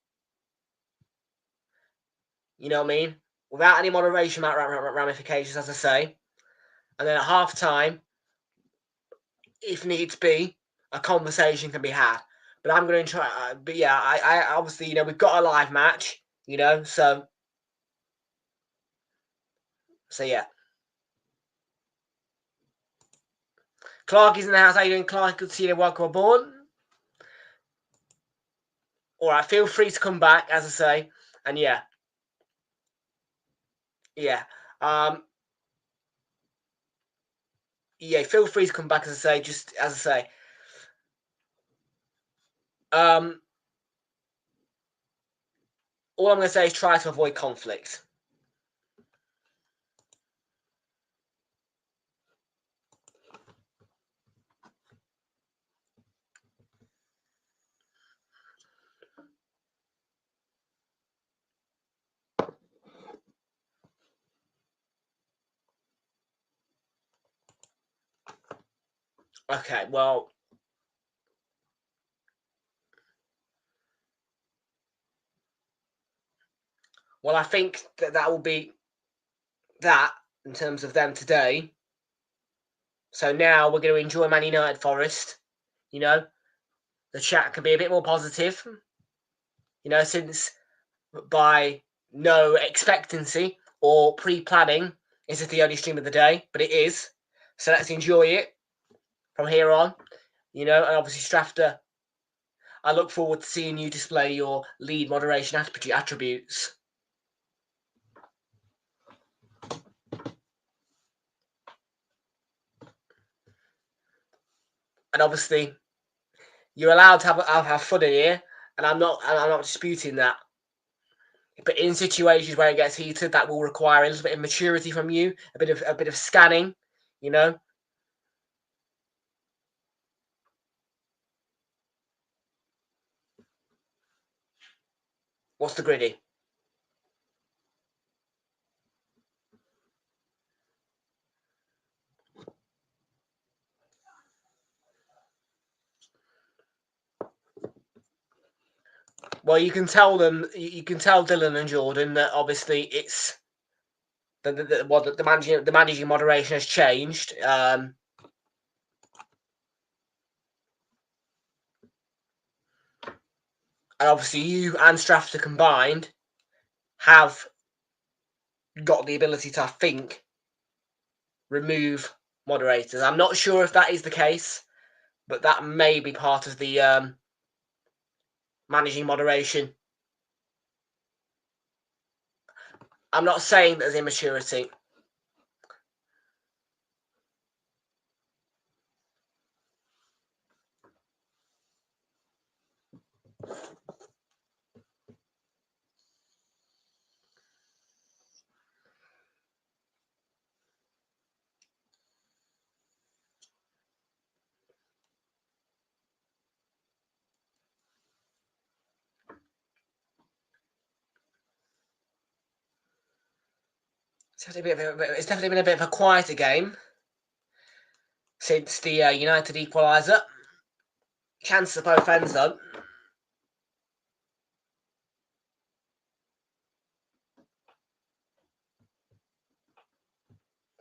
You know what I mean? Without any moderation ramifications, as I say. And then at half-time, if needs be, a conversation can be had. But I'm going to try. But yeah, I obviously, you know, we've got a live match, you know, so yeah. Clark is in the house. How you doing, Clark? Good to see you. Welcome aboard. All right, feel free to come back, as I say, and yeah, yeah, yeah. Feel free to come back, as I say. Just as I say, all I'm going to say is try to avoid conflict. Okay, well, I think that will be that in terms of them today. So now we're going to enjoy Man United Forest. You know, the chat can be a bit more positive. You know, since by no expectancy or pre-planning, this is the only stream of the day, but it is. So let's enjoy it from here on. You know, and obviously Strafter, I look forward to seeing you display your lead moderation attributes. And obviously, you're allowed to have fun in here, and I'm not disputing that. But in situations where it gets heated, that will require a little bit of maturity from you, a bit of scanning, you know. What's the gritty? Well, you can tell them. You can tell Dylan and Jordan that obviously it's the managing moderation has changed. And obviously, you and Strafter combined have got the ability to, I think, remove moderators. I'm not sure if that is the case, but that may be part of the managing moderation. I'm not saying there's immaturity. It's definitely been a bit of a quieter game since the United equaliser. Chance for both ends, though.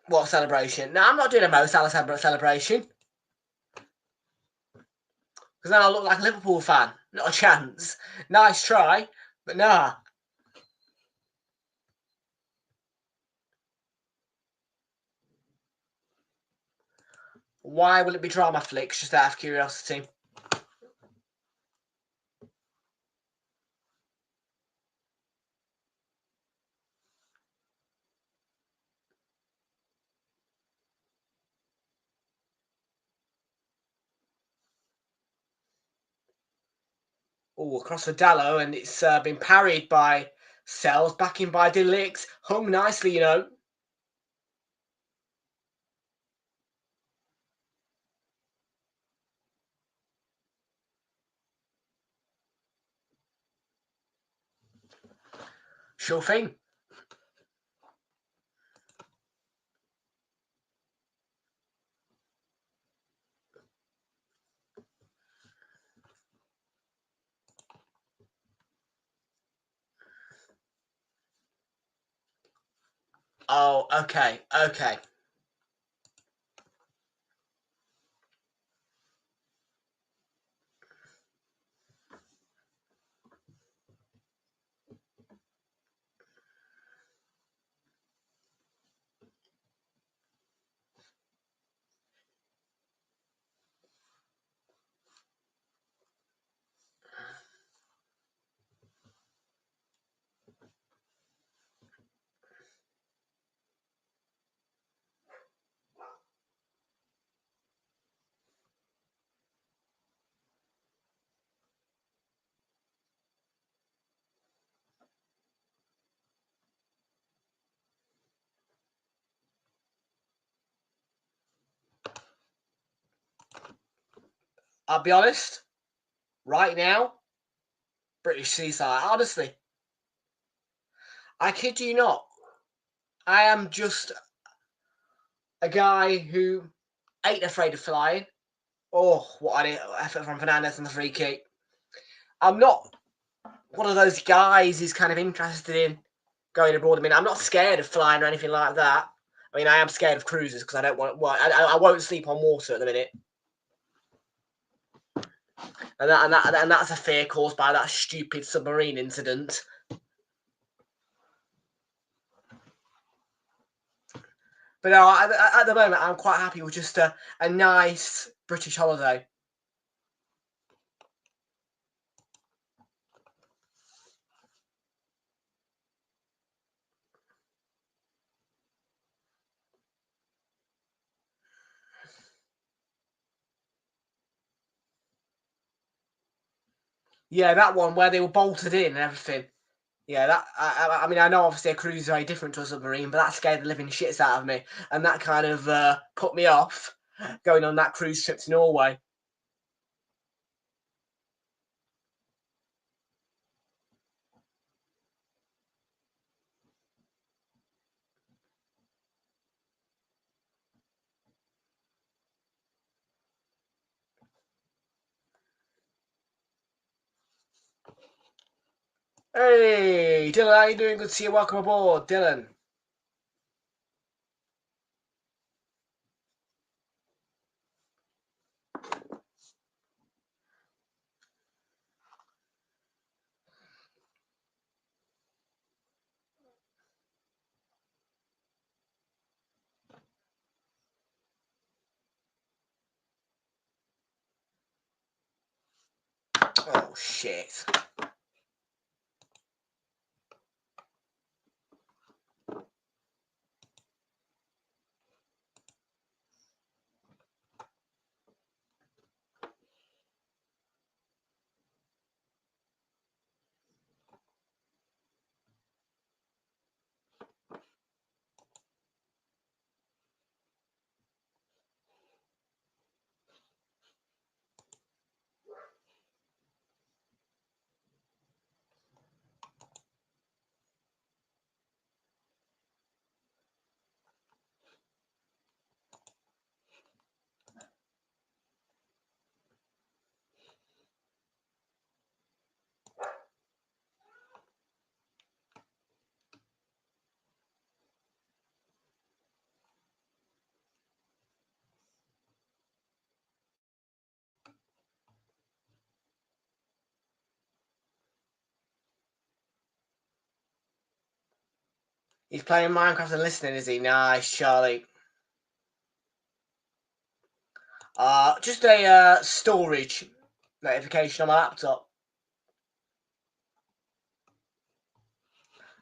What celebration? No, I'm not doing a Mo Salah celebration. Because then I'll look like a Liverpool fan. Not a chance. Nice try, but nah. Why will it be drama flicks? Just out of curiosity. Oh, across for Dallo, and it's been parried by Sells, back in by Delix. Hung nicely, you know. Sure thing. Oh, okay, okay. I'll be honest. Right now, British Seaside. Honestly, I kid you not. I am just a guy who ain't afraid of flying. Oh, what an effort from Fernandez on the free kick. I'm not one of those guys who's kind of interested in going abroad. I mean, I'm not scared of flying or anything like that. I mean, I am scared of cruises because I don't want. Well, I won't sleep on water at the minute, and that's a fear caused by that stupid submarine incident. But no, at the moment, I'm quite happy with just a nice British holiday. Yeah, that one where they were bolted in and everything. Yeah, that I mean, I know obviously a cruise is very different to a submarine, but that scared the living shits out of me, and that kind of put me off going on that cruise trip to Norway. Hey, Dylan, how you doing? Good to see you. Welcome aboard, Dylan. Oh, shit. He's playing Minecraft and listening, is he? Nice, Charlie. Just a storage notification on my laptop.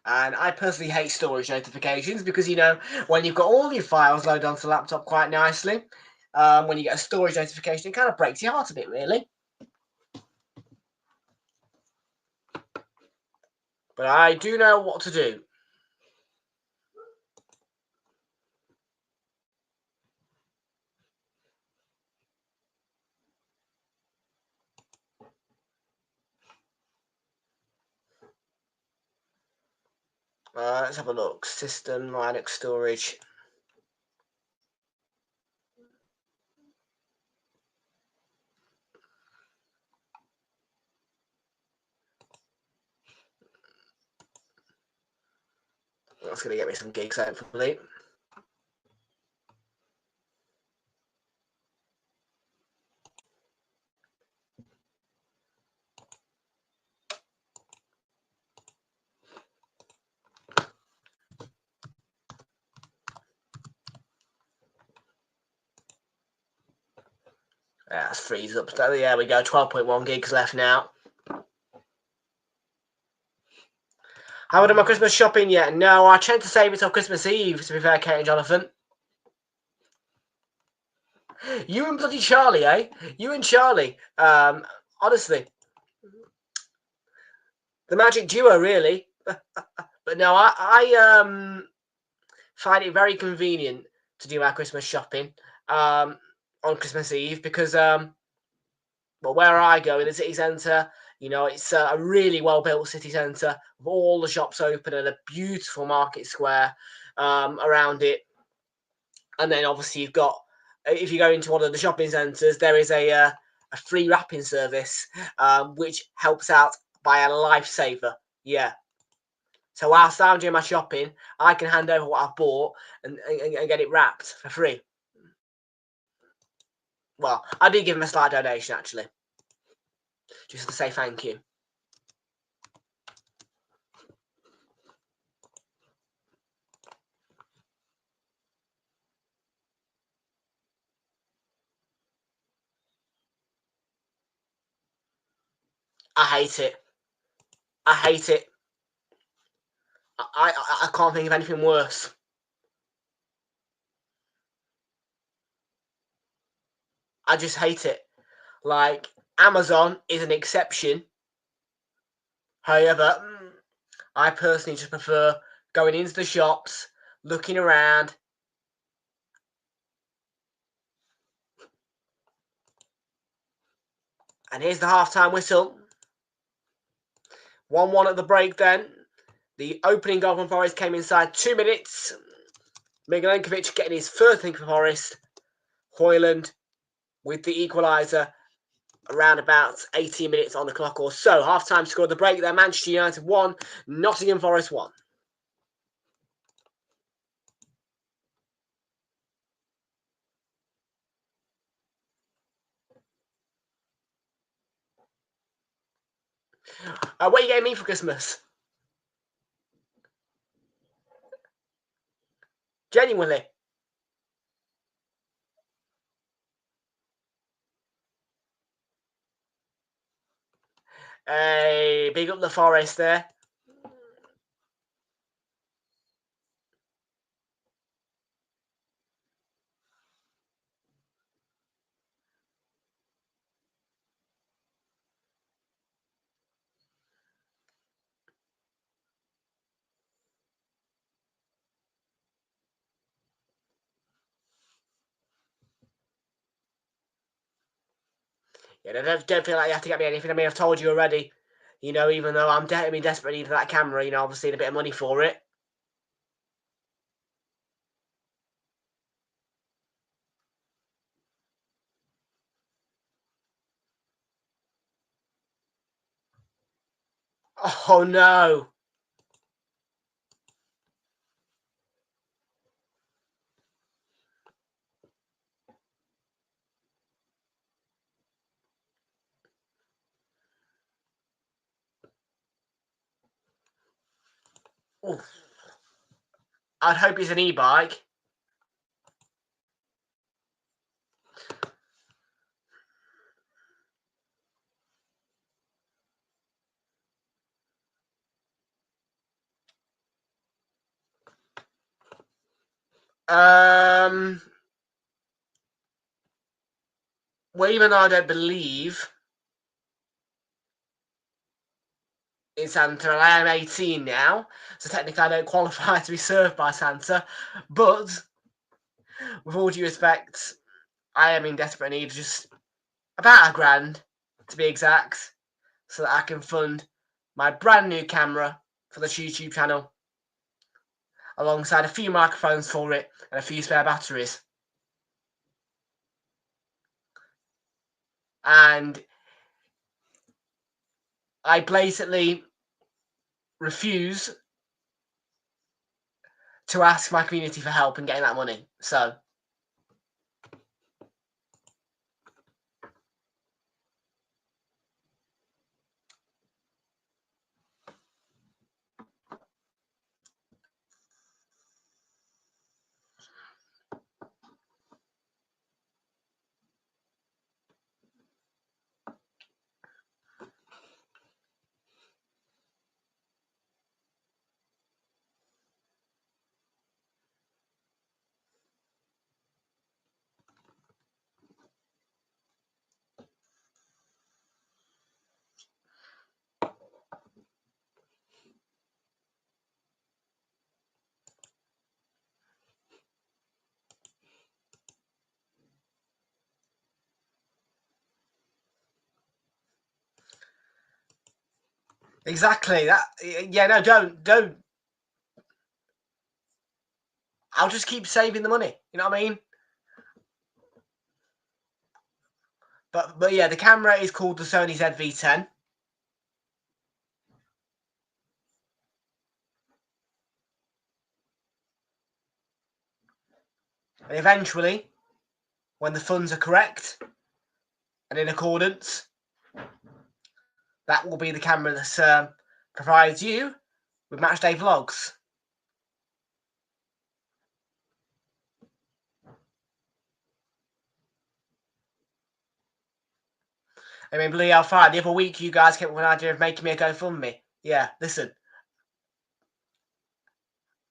And I personally hate storage notifications because, you know, when you've got all your files loaded onto the laptop quite nicely, when you get a storage notification, it kind of breaks your heart a bit, really. But I do know what to do. Let's have a look. System, Linux storage. That's going to get me some gigs, hopefully. That's frees up. There we go. 12.1 gigs left now. Haven't done my Christmas shopping yet. No, I tend to save it till Christmas Eve, to be fair, Kate and Jonathan. You and bloody Charlie, eh? You and Charlie. Honestly. The magic duo, really. But no, I find it very convenient to do my Christmas shopping on Christmas Eve because, well, where I go in the city centre, you know, it's a really well-built city centre with all the shops open and a beautiful market square around it. And then obviously you've got, if you go into one of the shopping centres, there is a free wrapping service, which helps out by a lifesaver. Yeah. So whilst I'm doing my shopping, I can hand over what I've bought and get it wrapped for free. Well, I do give him a slight donation, actually. Just to say thank you. I hate it. I hate it. I can't think of anything worse. I just hate it. Like, Amazon is an exception. However, I personally just prefer going into the shops, looking around. And here's the half-time whistle. 1-1 at the break then. The opening goal from Forest came inside 2 minutes. Milenkovic getting his first thing for Forest. Hoyland with the equaliser around about 18 minutes on the clock or so. Half-time score at the break there. Manchester United 1, Nottingham Forest 1. What are you getting me for Christmas? Genuinely. Hey, big up the Forest there. Yeah, don't feel like you have to get me anything. I mean, I've told you already. You know, even though I'm desperate need for that camera, you know, obviously a bit of money for it. Oh no. Oof. I'd hope it's an e-bike. Well, even though I don't believe in Santa, and I am 18 now, so technically I don't qualify to be served by Santa, but with all due respect, I am in desperate need of just about £1,000 to be exact, so that I can fund my brand new camera for the YouTube channel, alongside a few microphones for it and a few spare batteries. And I blatantly refuse to ask my community for help in getting that money. So exactly that. Yeah, no, don't. I'll just keep saving the money. You know what I mean? But yeah, the camera is called the Sony ZV-10. And eventually, when the funds are correct and in accordance, that will be the camera that provides you with matchday vlogs. I mean, bloody hellfire, the other week you guys came up with an idea of making me a GoFundMe. Yeah, listen.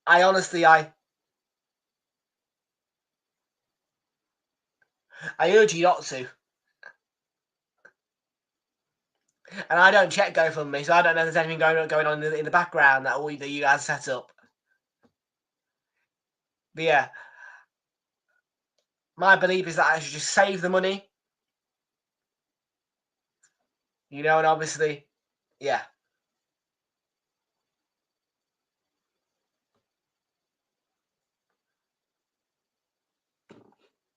I urge you not to. And I don't check GoFundMe, so I don't know if there's anything going on in the background that you guys set up. But yeah, my belief is that I should just save the money. You know, and obviously, yeah.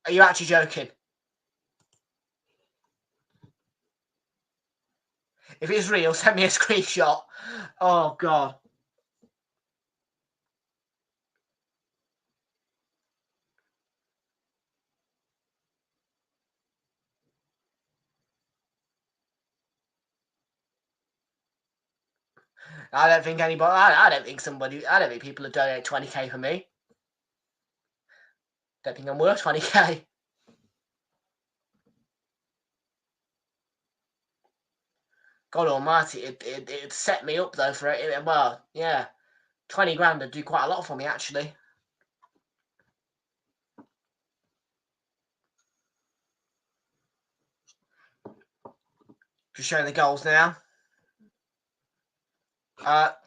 Are you actually joking? If it's real, send me a screenshot. Oh, God. I don't think anybody, I don't think people would donate 20k for me. Don't think I'm worth 20k. God almighty, it set me up though for it. Well, yeah, 20 grand would do quite a lot for me actually. Just showing the goals now.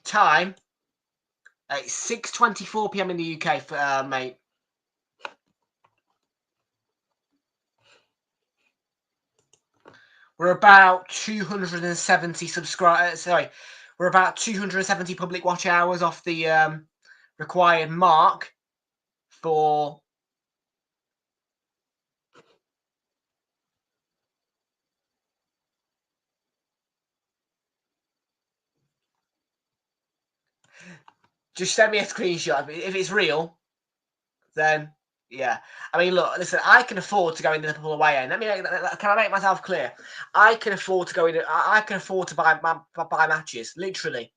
Time, it's 6:24 p.m. in the UK, for mate. We're about 270 subscribers. Sorry, we're about 270 public watch hours off the required mark for. Just send me a screenshot. If it's real, then yeah. I mean, look, listen. I can afford to go into Liverpool away end. Can I make myself clear? I can afford to go in. I can afford to buy matches. Literally.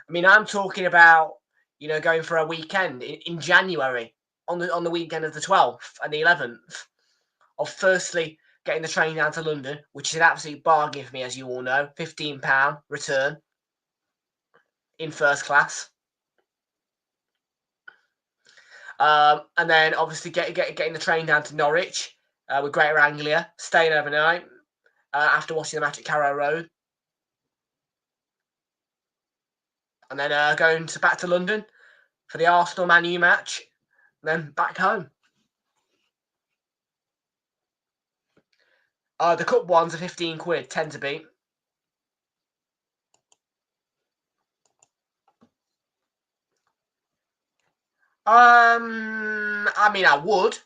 I mean, I'm talking about you know, going for a weekend in January on the weekend of the 12th and the 11th of firstly getting the train down to London, which is an absolute bargain for me, as you all know, £15 return in first class. And then obviously getting the train down to Norwich with Greater Anglia, staying overnight after watching the match at Carrow Road. And then going back to London for the Arsenal-Man U match, and then back home. The cup ones are £15, tend to be. I mean, I would,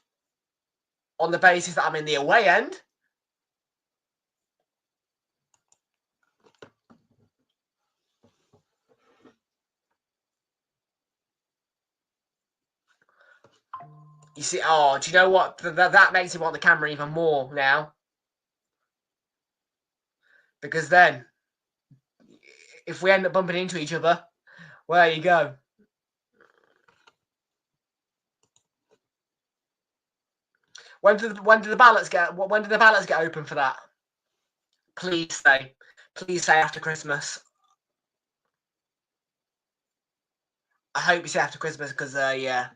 on the basis that I'm in the away end. You see, oh, do you know what? That makes me want the camera even more now. Because then, if we end up bumping into each other, well, there you go. When do the ballots get open for that? Please say after Christmas. I hope you say after Christmas because yeah.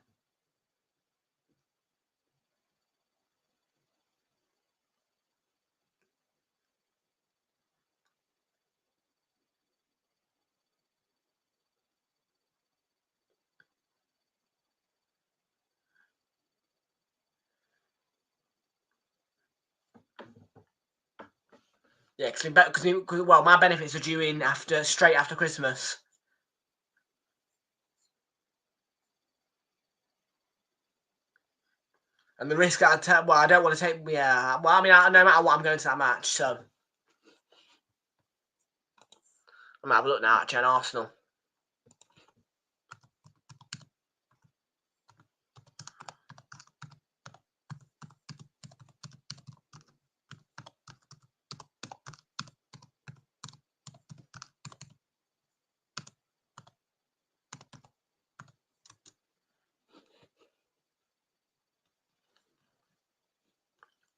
Yeah, because well, my benefits are due in straight after Christmas. And the risk I take, well, I don't want to take. Yeah, well, I mean, no matter what, I'm going to that match. So I'm gonna have a look now at Arsenal.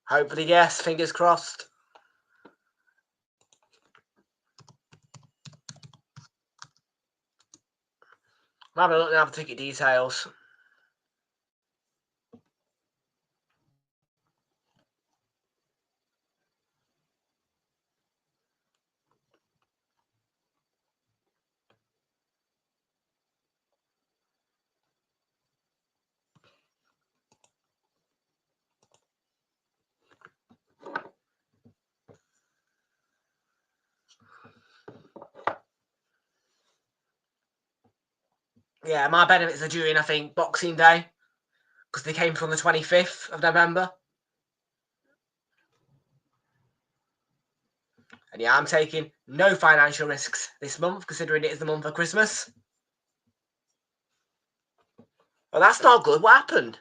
Hopefully, yes. Fingers crossed. I'm having a look now for ticket details. Yeah, my benefits are due in, I think, Boxing Day, because they came from the 25th of November. And yeah, I'm taking no financial risks this month, considering it is the month of Christmas. Well, that's not good. What happened?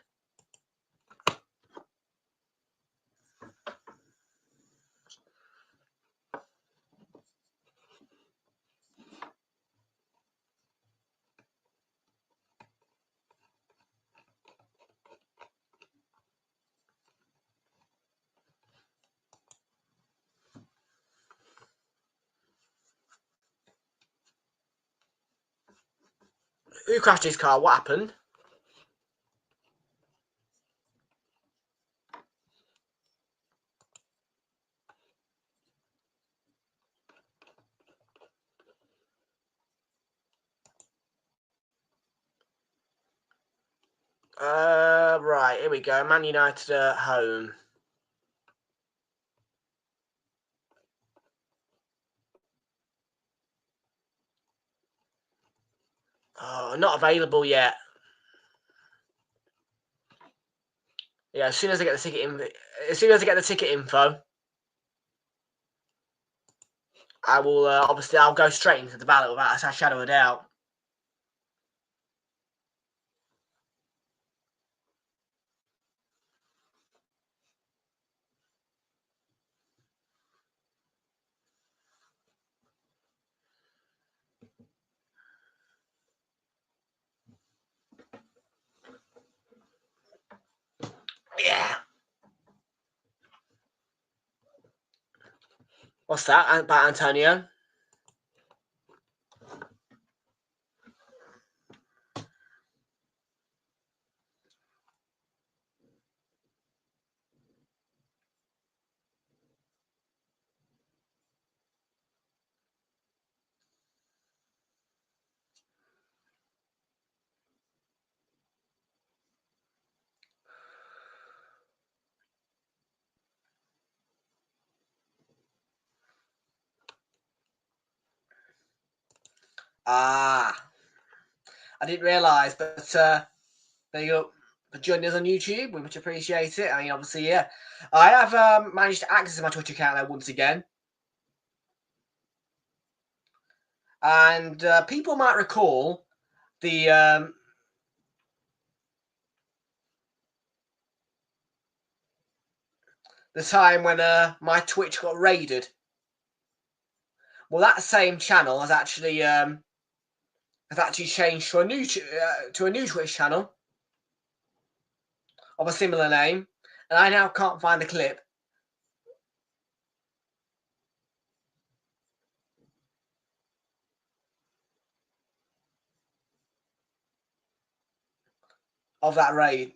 Who crashed his car? What happened? Right, here we go. Man United at home. Oh, not available yet. Yeah, as soon as I get the ticket info, I will obviously I'll go straight into the ballot without a shadow of a doubt. What's that about Antonio? Ah, I didn't realise, but there you go. For joining us on YouTube, we much appreciate it. I mean, obviously, yeah, I have managed to access my Twitch account now once again, and people might recall the time when my Twitch got raided. Well, that same channel has actually changed to a new Twitch channel of a similar name, and I now can't find the clip. Of that raid.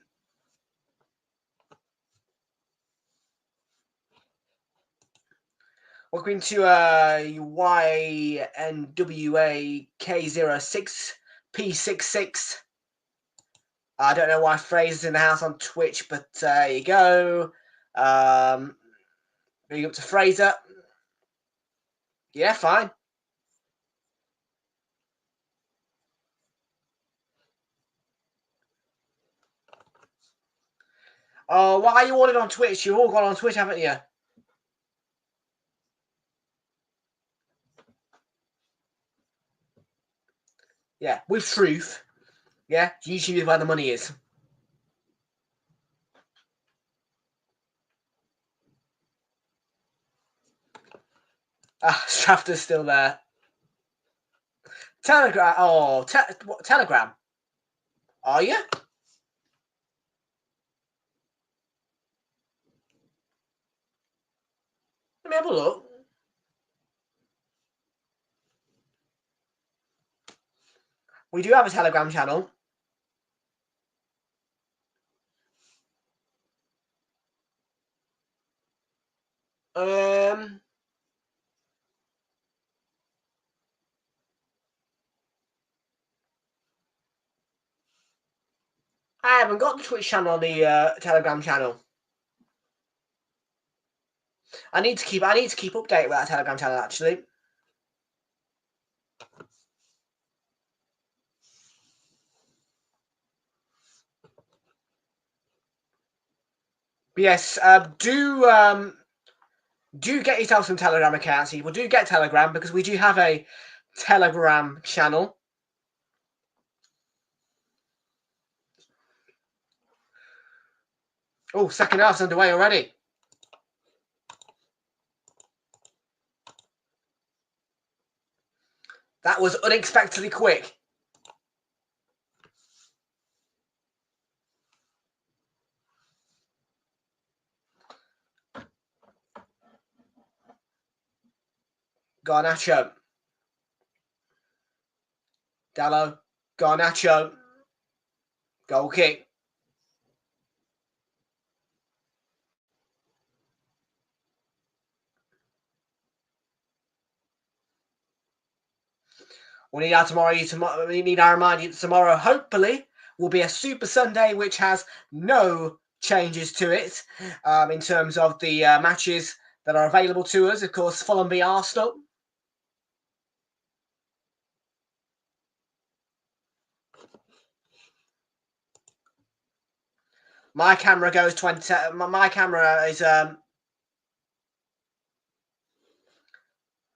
Welcome to YNWAK06P66. I don't know why Fraser's in the house on Twitch, but there you go. Bring up to Fraser. Yeah, fine. Oh, why are you all on Twitch? You've all gone on Twitch, haven't you? Yeah, with truth. Yeah, YouTube is where the money is. Ah, Shafter's still there. Telegram. Oh, Telegram. Are you? Let me have a look. We do have a Telegram channel. I haven't got the Twitch channel on the Telegram channel. I need to keep updated with that Telegram channel actually. But yes, do get yourself some Telegram accounts. People do get Telegram because we do have a Telegram channel. Oh, second half's underway already. That was unexpectedly quick. Garnacho. Dallo. Garnacho. Goal kick. We need our remind you tomorrow, hopefully, will be a Super Sunday, which has no changes to it in terms of the matches that are available to us. Of course, Fulham v Arsenal. My camera goes 20. My camera is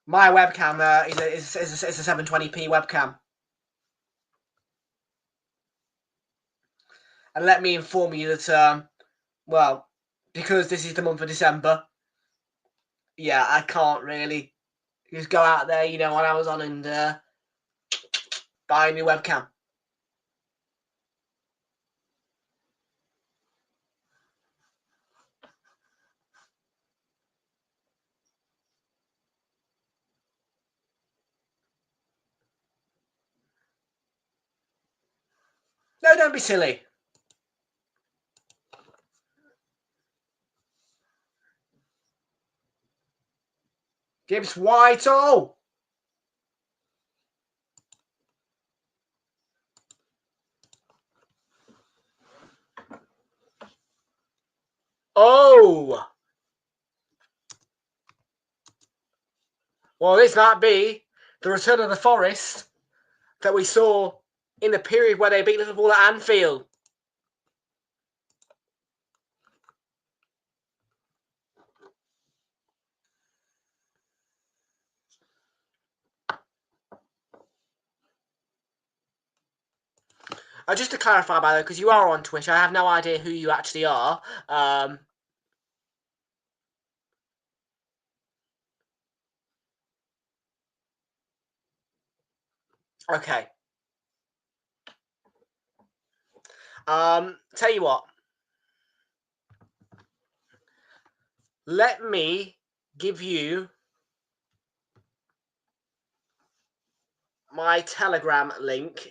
my webcam is a 720p webcam. And let me inform you that well, because this is the month of December, yeah, I can't really just go out there, on Amazon and buy a new webcam. go, don't be silly. Gibbs White, oh! Oh! Well, this might be the return of the Forest that we saw in the period where they beat Liverpool at Anfield. Just to clarify, by the way, because you are on Twitch, I have no idea who you actually are. Okay. Tell you what. Let me give you my Telegram link.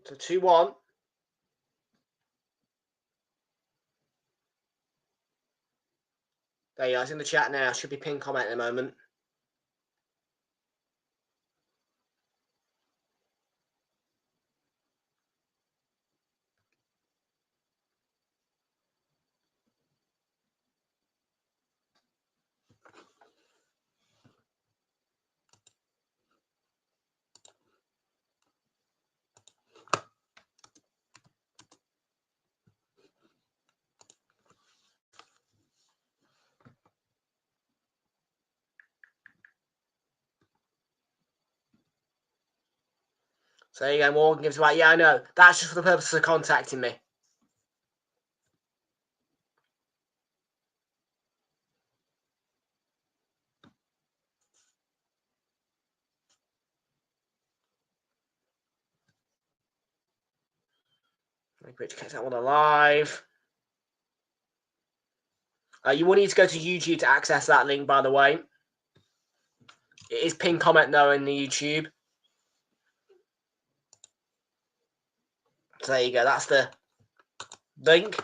So 2-1. There you are. It's in the chat now. Should be pinned comment in a moment. So there you go. Morgan gives away. Yeah, I know. That's just for the purpose of contacting me. Rich catch that one alive. You will need to go to YouTube to access that link, by the way. It is pinned comment though in the YouTube. So there you go. That's the link.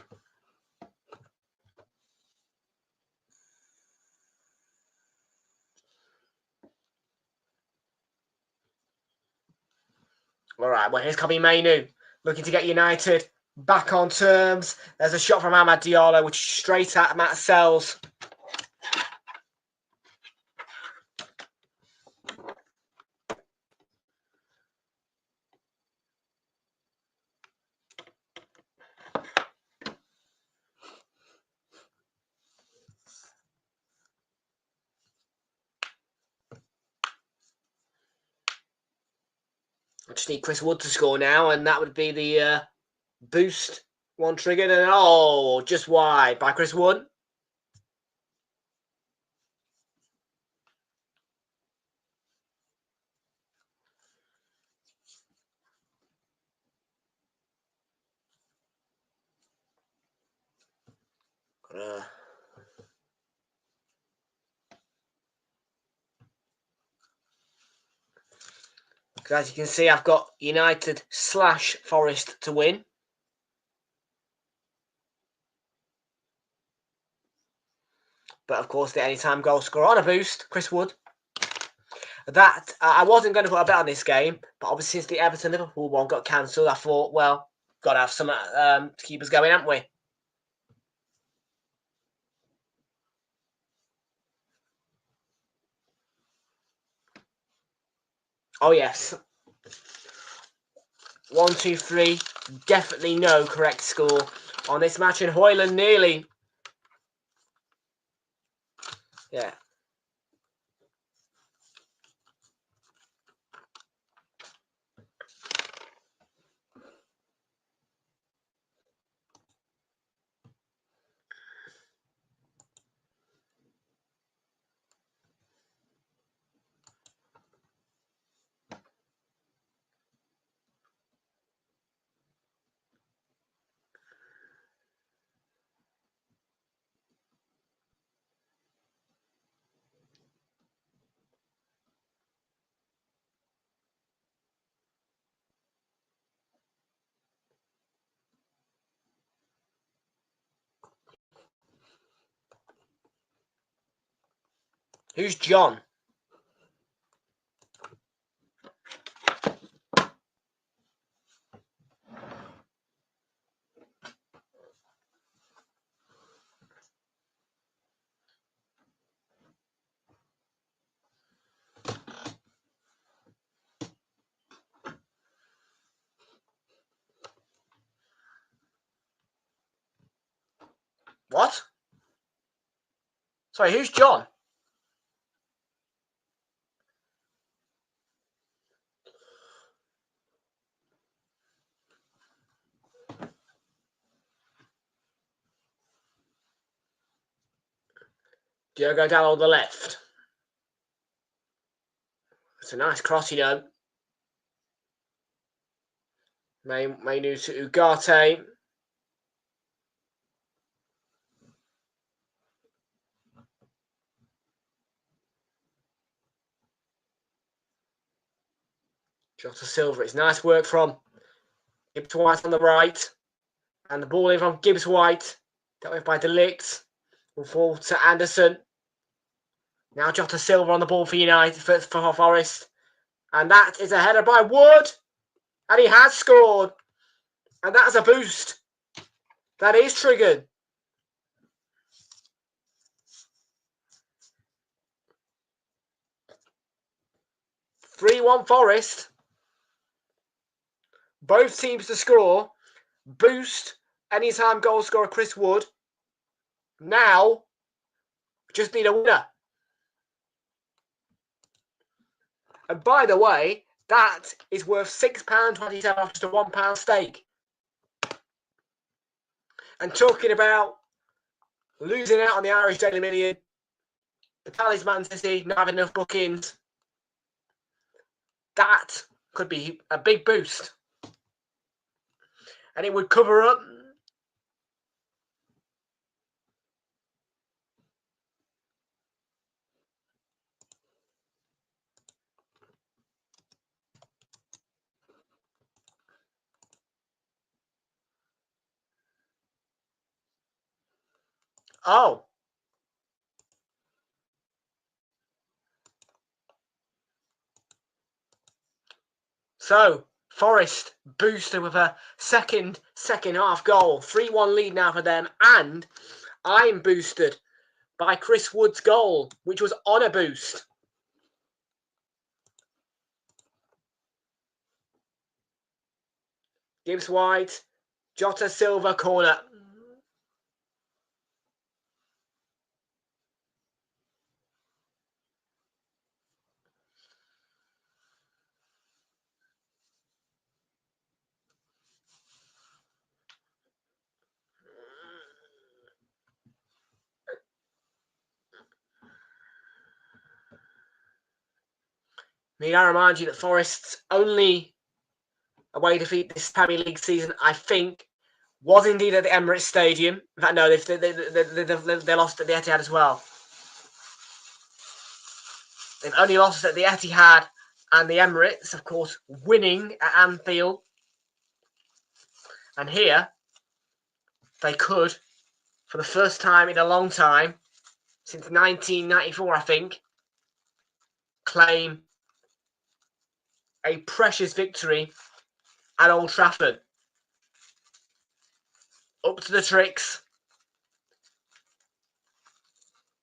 All right. Well, here's Kobe Mainu looking to get United back on terms. There's a shot from Amad Diallo, which is straight at Matt Sells. I just need Chris Wood to score now, and that would be the boost one triggered. And oh, just wide by Chris Wood. Because as you can see, I've got United / Forest to win. But of course, the anytime goal scorer on a boost, Chris Wood. That I wasn't going to put a bet on this game, but obviously since the Everton Liverpool one got cancelled, I thought, well, got to have some to keep us going, haven't we? Oh yes. 1, 2, 3. Definitely no correct score on this match, and Hoyland nearly. Yeah. Who's John? What? Sorry, who's John? Diogo down on the left. It's a nice cross, you know. Mainu to Ugarte. Jota Silva. It's nice work from Gibbs White on the right. And the ball in from Gibbs White. Dealt with by De Ligt. Will fall to Anderson. Now Jota Silva on the ball for United, for Forest. And that is a header by Wood. And he has scored. And that's a boost. That is triggered. (3-1) Forest. Both teams to score. Boost. Anytime goal scorer Chris Wood. Now, just need a winner. And by the way, that is worth £6.27 off just a £1 stake. And talking about losing out on the Irish Daily Million, the Talisman City not having enough bookings, that could be a big boost. And it would cover up oh. So, Forest boosted with a second half goal. 3-1 lead now for them. And I'm boosted by Chris Wood's goal, which was on a boost. Gibbs White, Jota Silva corner. Need I remind you that Forest's only away defeat this Premier League season, I think, was indeed at the Emirates Stadium. In fact, no, they lost at the Etihad as well. They've only lost at the Etihad and the Emirates, of course, winning at Anfield. And here, they could, for the first time in a long time, since 1994, I think, claim a precious victory at Old Trafford. Up to the tricks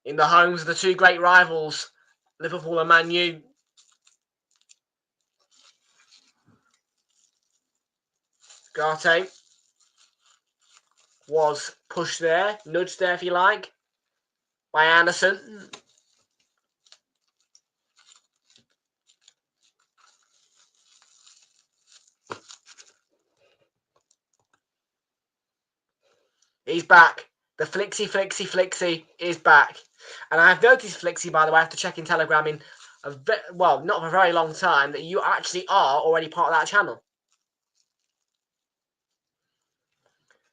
in the homes of the two great rivals, Liverpool and Man U. Garte was pushed there, nudged there if you like, by Anderson. He's back. The Flixie is back. And I've noticed, Flixie, by the way, after checking Telegram in not for a very long time, that you actually are already part of that channel.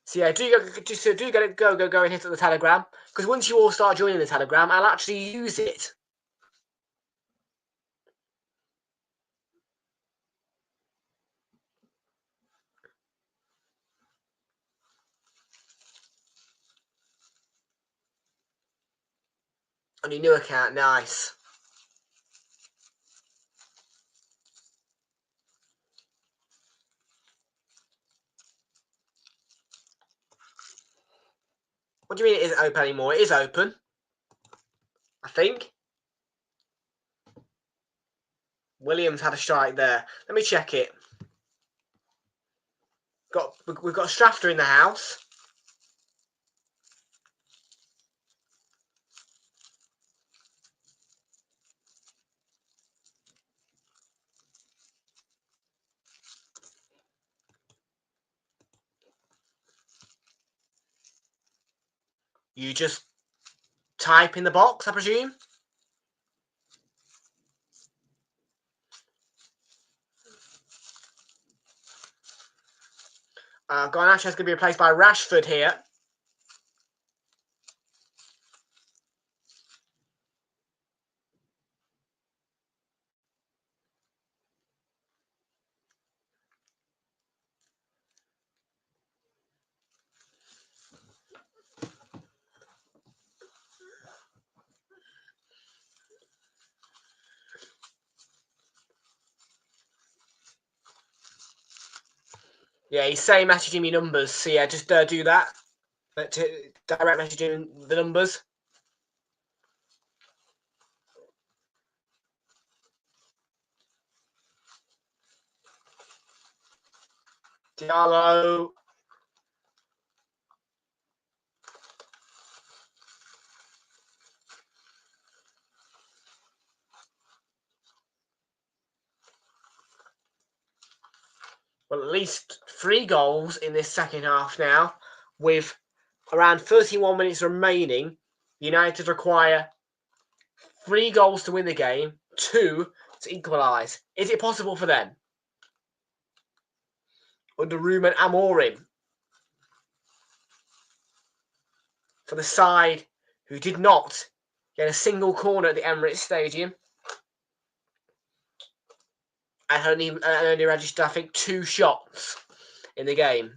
So yeah, do go and hit up the Telegram, because once you all start joining the Telegram, I'll actually use it. On your new account, nice. What do you mean it isn't open anymore? It is open, I think. Williams had a strike there. Let me check it. We've got Strafter in the house. You just type in the box, I presume. Garnacho's going to be replaced by Rashford here. Yeah, he's saying messaging me numbers. So yeah, just do that. Direct messaging the numbers. Diallo. Well, at least 3 goals in this second half now, with around 31 minutes remaining. United require 3 goals to win the game, 2 to equalise. Is it possible for them? Under Ruben Amorim, for the side who did not get a single corner at the Emirates Stadium and only registered, I think, 2 shots in the game.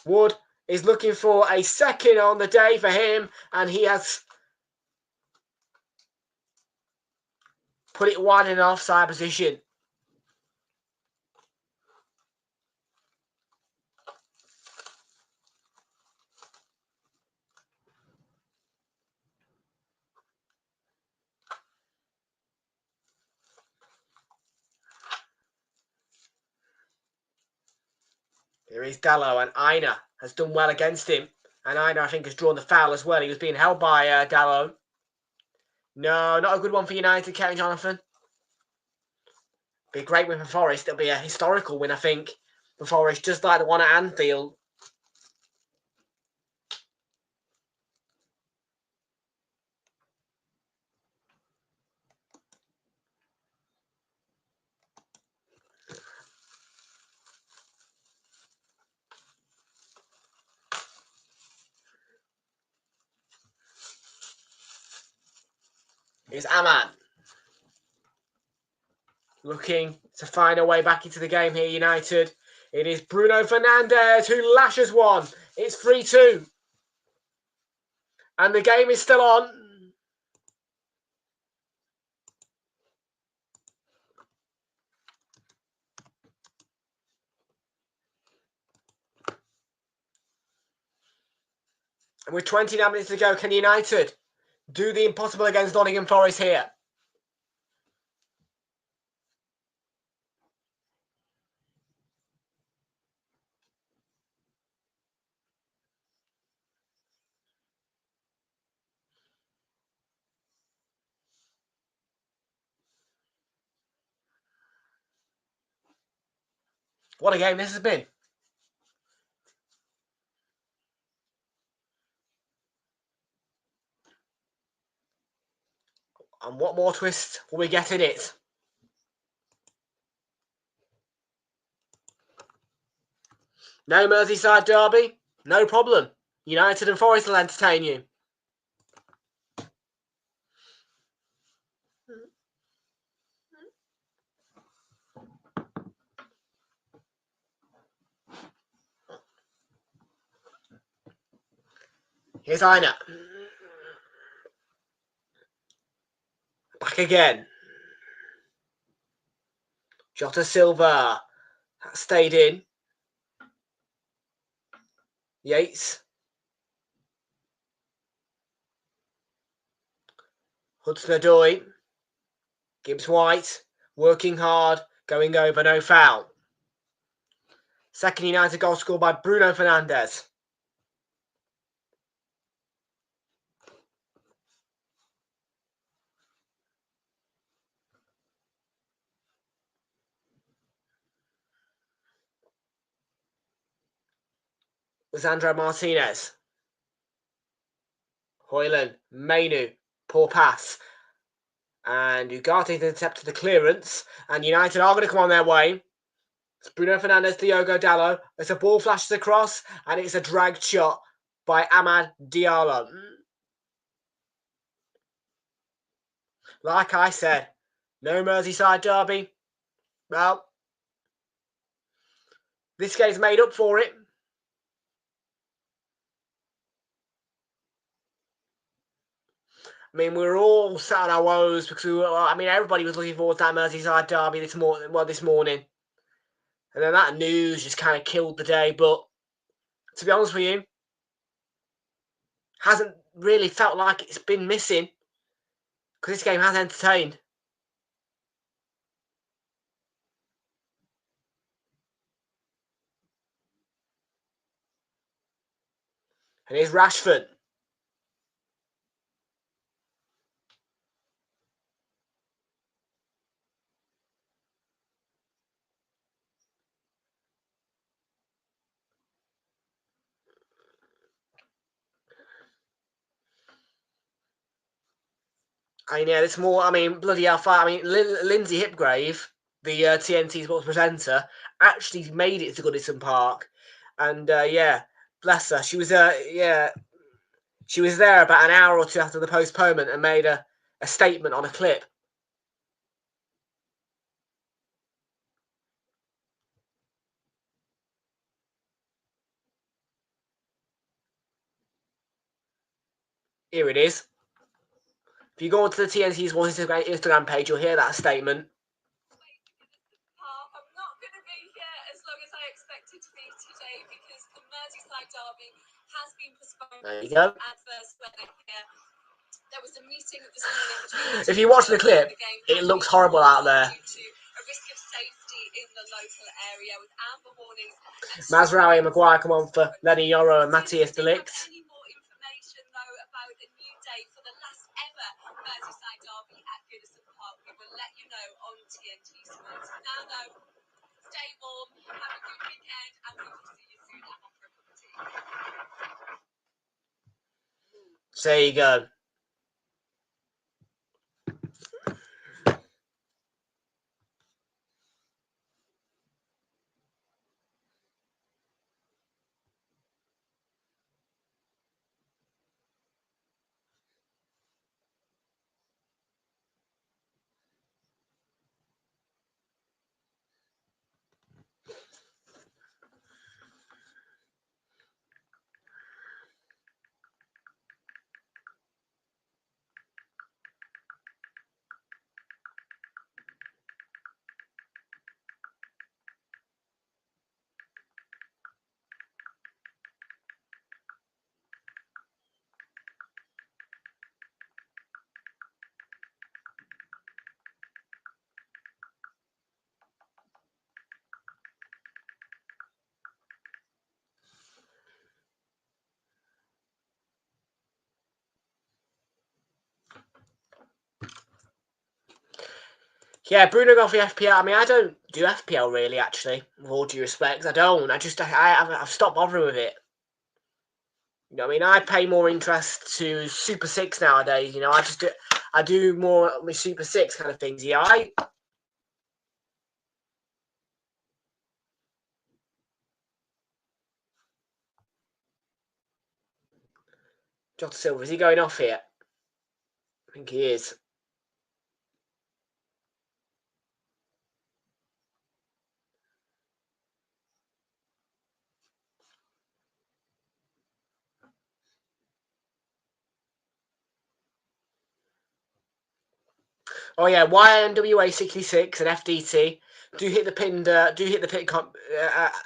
Wood is looking for a second on the day for him, and he has put it wide in an offside position. Here is Dallo, and Aina has done well against him. And Aina, I think, has drawn the foul as well. He was being held by Dallo. No, not a good one for United, Kevin Jonathan. Be a great win for Forest. It'll be a historical win, I think, for Forest, just like the one at Anfield. Here's Aman. Looking to find a way back into the game here, United. It is Bruno Fernandes who lashes one. It's 3-2. And the game is still on. And with 29 minutes to go, can United do the impossible against Nottingham Forest here? What a game this has been. And what more twist will we get in it? No Merseyside derby? No problem. United and Forest will entertain you. Here's Aina. Back again. Jota Silva. That stayed in. Yates. Hudson-Odoi. Gibbs-White. Working hard. Going over. No foul. Second United goal scored by Bruno Fernandes. Lisandro Martinez. Hoyland. Mainu. Poor pass. And Ugarte intercepted the clearance. And United are going to come on their way. It's Bruno Fernandes, Diogo Dalot. It's a ball flashes across. And it's a dragged shot by Amad Diallo. Like I said, no Merseyside derby. Well, this game's made up for it. I mean, we were all sat on our woes because everybody was looking forward to that Merseyside derby this morning. And then that news just kind of killed the day. But to be honest with you, hasn't really felt like it's been missing because this game has entertained. And here's Rashford. It's more, bloody hell, Lindsay Hipgrave, the TNT Sports presenter, actually made it to Goodison Park. And, bless her. She was there about an hour or two after the postponement and made a statement on a clip. Here it is. If you go onto the TNT Sports Instagram page, you'll hear that statement. I'm not going to be here as long as I expected to be today because the Merseyside derby has been postponed. There you go. Adverse weather here. There was a meeting this morning between if you watch the clip, it looks horrible out there. Due to a risk of safety in the local area with amber warnings. Mazraoui and Maguire come on for Lenny Yoro and Matthias de Ligt. Any more information though about a new date for the last ever Merseyside derby at Goodison Park, we will let you know on TNT Sports. Now though, stay warm, have a good weekend, and we will see you soon. I'm on for a cup of tea. There you go. Yeah, Bruno got for the FPL. I don't do FPL really, actually, with all due respect. I don't. I've stopped bothering with it. I pay more interest to Super 6 nowadays. I do more of my Super 6 kind of things. Yeah, Jota Silva, is he going off here? I think he is. Oh yeah, YNWA66 and FDT. Do hit the pin.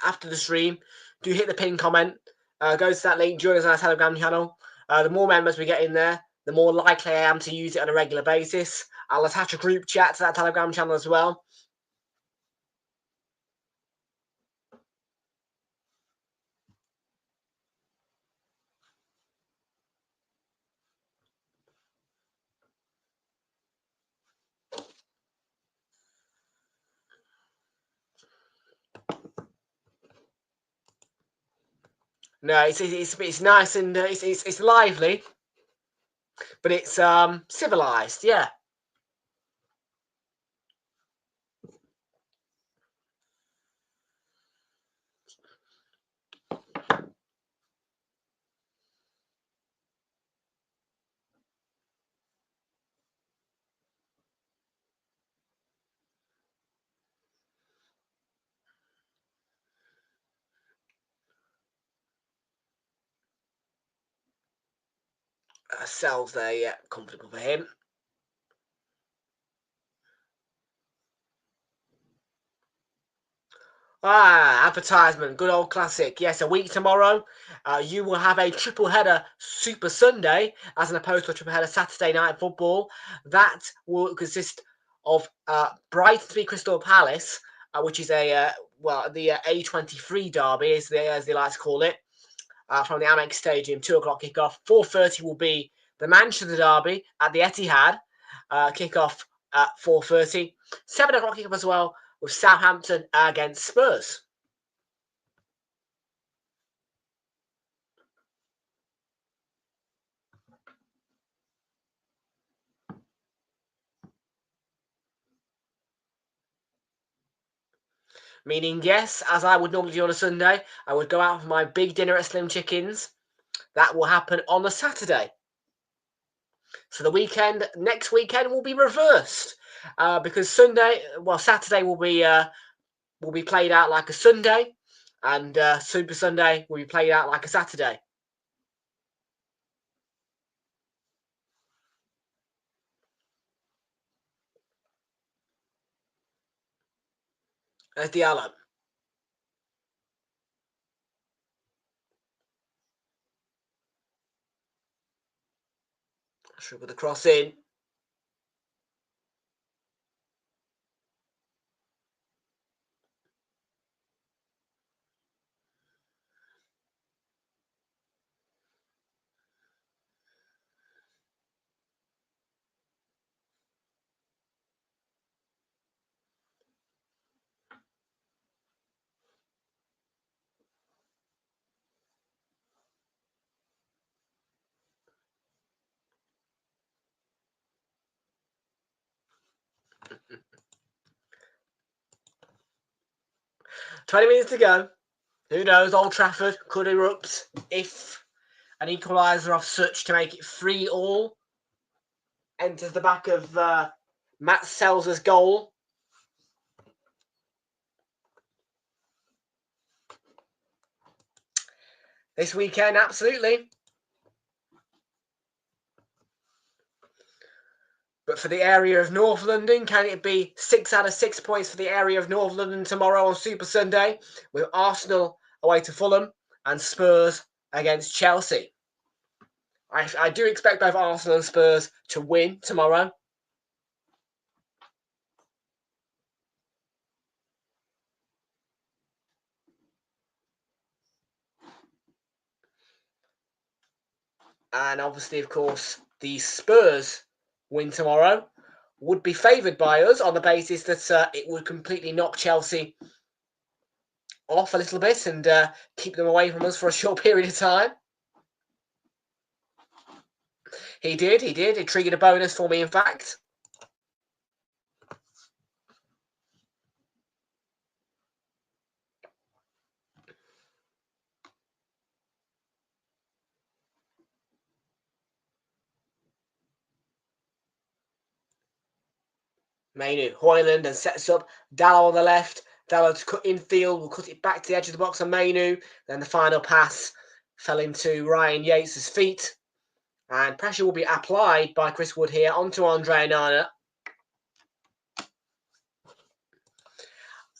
After the stream. Do hit the pin comment. Go to that link. Join us on our Telegram channel. The more members we get in there, the more likely I am to use it on a regular basis. I'll attach a group chat to that Telegram channel as well. No, it's nice and it's lively, but it's civilized. Yeah. Sells there, yeah, comfortable for him. Advertisement, good old classic. Yes, a week tomorrow, you will have a triple header Super Sunday as opposed to a triple header Saturday night football. That will consist of Brighton v Crystal Palace, which is the A23 derby, as they like to call it, from the Amex Stadium, 2 o'clock kickoff. 4:30 will be the Manchester derby at the Etihad, kickoff at 4:30. 7 o'clock kickoff as well, with Southampton against Spurs. Meaning, yes, as I would normally do on a Sunday, I would go out for my big dinner at Slim Chickens. That will happen on the Saturday. So the next weekend will be reversed. Because Saturday will be played out like a Sunday, and Super Sunday will be played out like a Saturday. There's Diallo. Should put the cross in. $20 to go. Who knows? Old Trafford could erupt if an equaliser of such to make it 3-3 enters the back of Matt Selzer's goal. This weekend, absolutely. But for the area of North London, can it be 6 out of 6 points for the area of North London tomorrow on Super Sunday, with Arsenal away to Fulham and Spurs against Chelsea? I do expect both Arsenal and Spurs to win tomorrow. And obviously, of course, the Spurs win tomorrow would be favoured by us on the basis that it would completely knock Chelsea off a little bit and keep them away from us for a short period of time. He did. It triggered a bonus for me, in fact. Mainu, Hoyland, and sets up Dallo on the left. Dallo to cut infield, will cut it back to the edge of the box on Mainu. Then the final pass fell into Ryan Yates' feet. And pressure will be applied by Chris Wood here onto Andre Onana.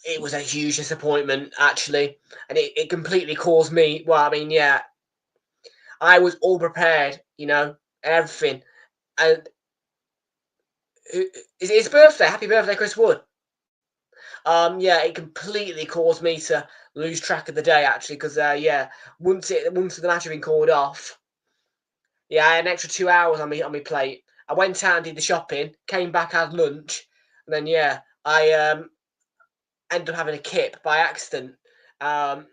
it was a huge disappointment, actually. And it completely caused me, well, I mean, yeah, I was all prepared, you know, everything. And it's his birthday. Happy birthday, Chris Wood. Yeah, it completely caused me to lose track of the day, actually, because, yeah, once the match had been called off, yeah, I had an extra 2 hours on my plate. I went out and did the shopping, came back, had lunch, and then, yeah, I ended up having a kip by accident. I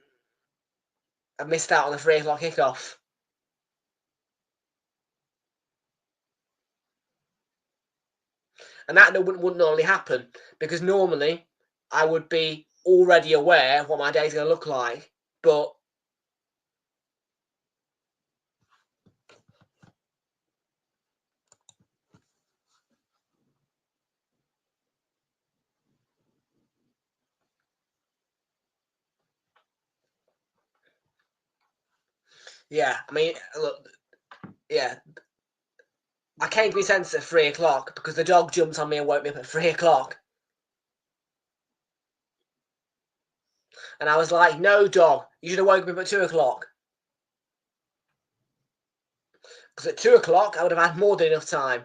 missed out on the 3 o'clock kickoff. And that wouldn't normally happen, because normally I would be already aware of what my day's going to look like. But yeah, I mean, look, yeah, I came to my senses at 3 o'clock because the dog jumped on me and woke me up at 3 o'clock. And I was like, no, dog, you should have woken me up at 2 o'clock. Because at 2 o'clock, I would have had more than enough time.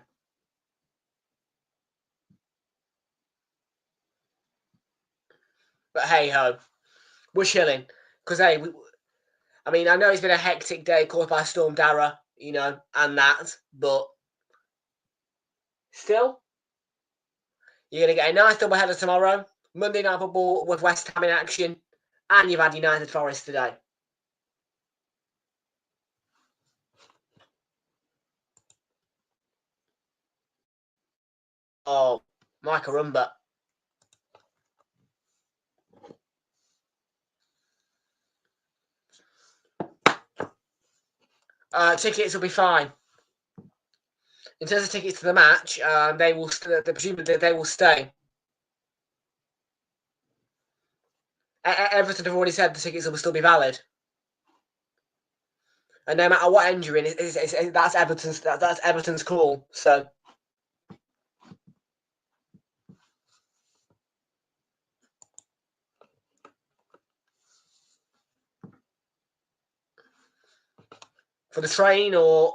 But hey ho, we're chilling. Because, hey, I mean, I know it's been a hectic day caused by Storm Dara, you know, and that, but still, you're going to get a nice double header tomorrow. Monday Night Football with West Ham in action. And you've had United Forest today. Oh, Michael Rumba. Tickets will be fine. In terms of tickets to the match, they will. Presumably they will stay. Everton have already said the tickets will still be valid, and no matter what end you're in, that's Everton's call. So. For the train or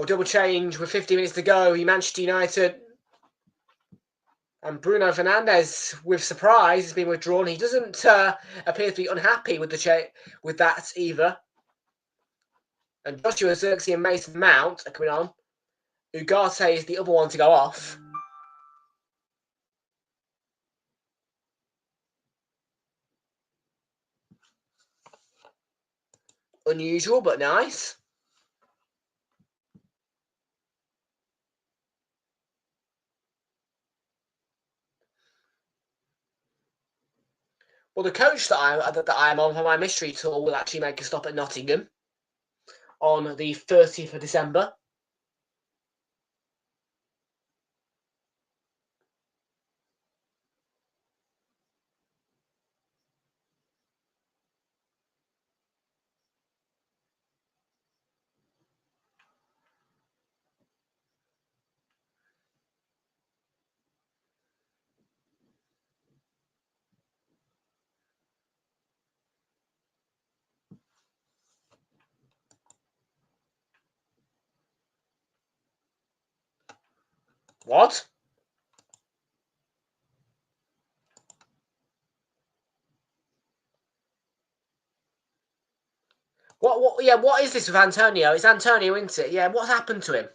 double change with 50 minutes to go, Manchester United and Bruno Fernandes, with surprise, has been withdrawn. He doesn't appear to be unhappy with with that either. And Joshua Zirkzee and Mason Mount are coming on. Ugarte is the other one to go off. Unusual, but nice. Well, the coach that I'm on for my mystery tour will actually make a stop at Nottingham on the 30th of December. What? What? Yeah, what is this with Antonio? It's Antonio, isn't it? Yeah, what's happened to him?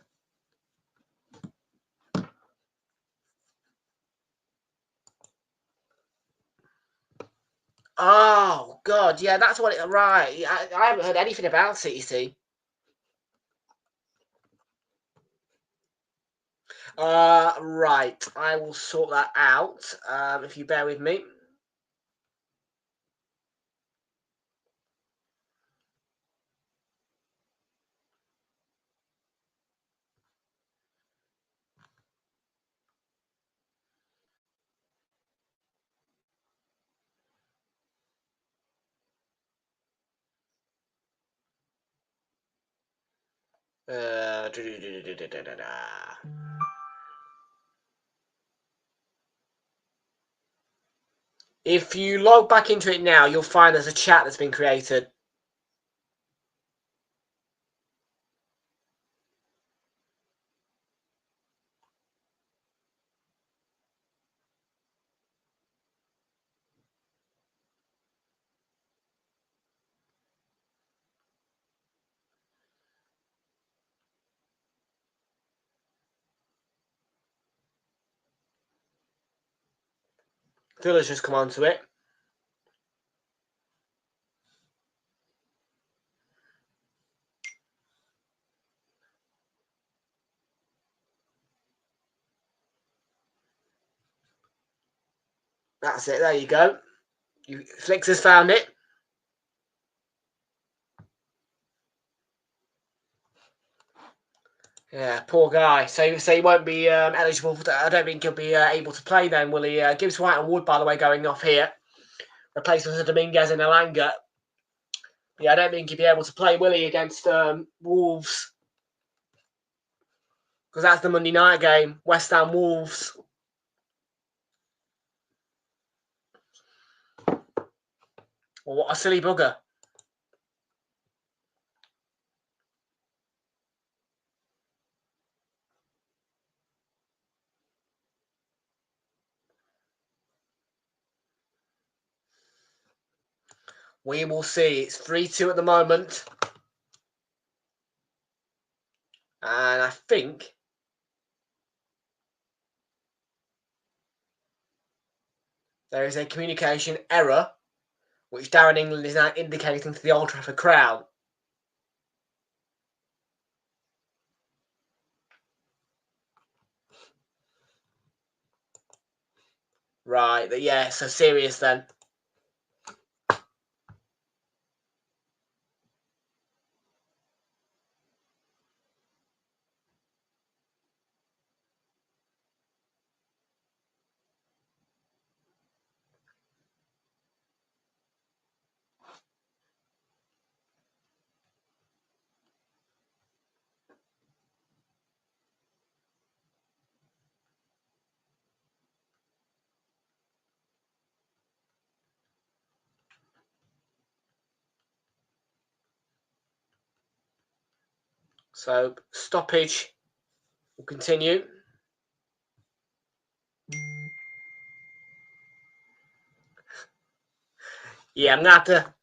Oh, God, yeah, that's what it... Right, I haven't heard anything about it, you see. Right, I will sort that out, if you bear with me. If you log back into it now, you'll find there's a chat that's been created. Villa's just come onto it. That's it. There you go. Flix has found it. Yeah, poor guy. So he won't be eligible for that. I don't think he'll be able to play then, will he? Gibbs, White and Wood, by the way, going off here. Replacement for Dominguez and Elanga. Yeah, I don't think he'll be able to play, will he, against Wolves? Because that's the Monday night game. West Ham Wolves. Well, what a silly bugger. We will see. It's 3-2 at the moment. And I think there is a communication error, which Darren England is now indicating to the Old Trafford crowd. Right, yeah, so serious then. So, stoppage will continue. Yeah, I'm going to have to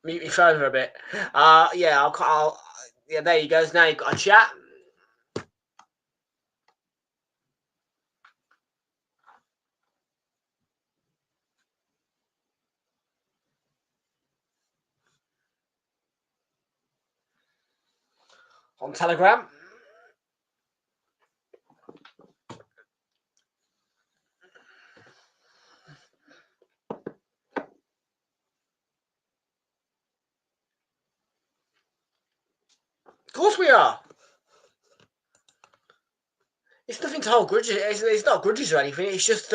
mute my phone for a bit. Yeah, I'll yeah, there you go. Now you've got a chat. On Telegram. Of course we are. It's nothing to hold grudges. It's not grudges or anything. It's just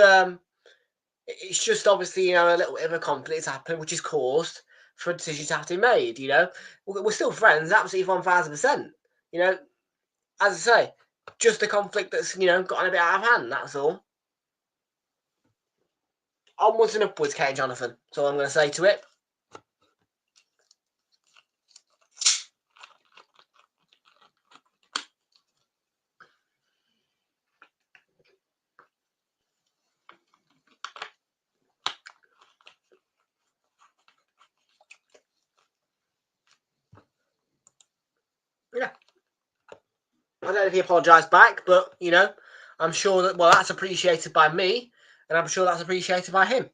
obviously, you know, a little bit of a conflict happened, which is caused for a decision to have to be made. You know, we're still friends, absolutely 1,000%. You know, as I say, just a conflict that's, you know, gotten a bit out of hand. That's all. Onwards and upwards, Kate Jonathan. That's all I'm going to say to it. Yeah. I don't know if he apologised back, but, you know, I'm sure that, well, that's appreciated by me, and I'm sure that's appreciated by him.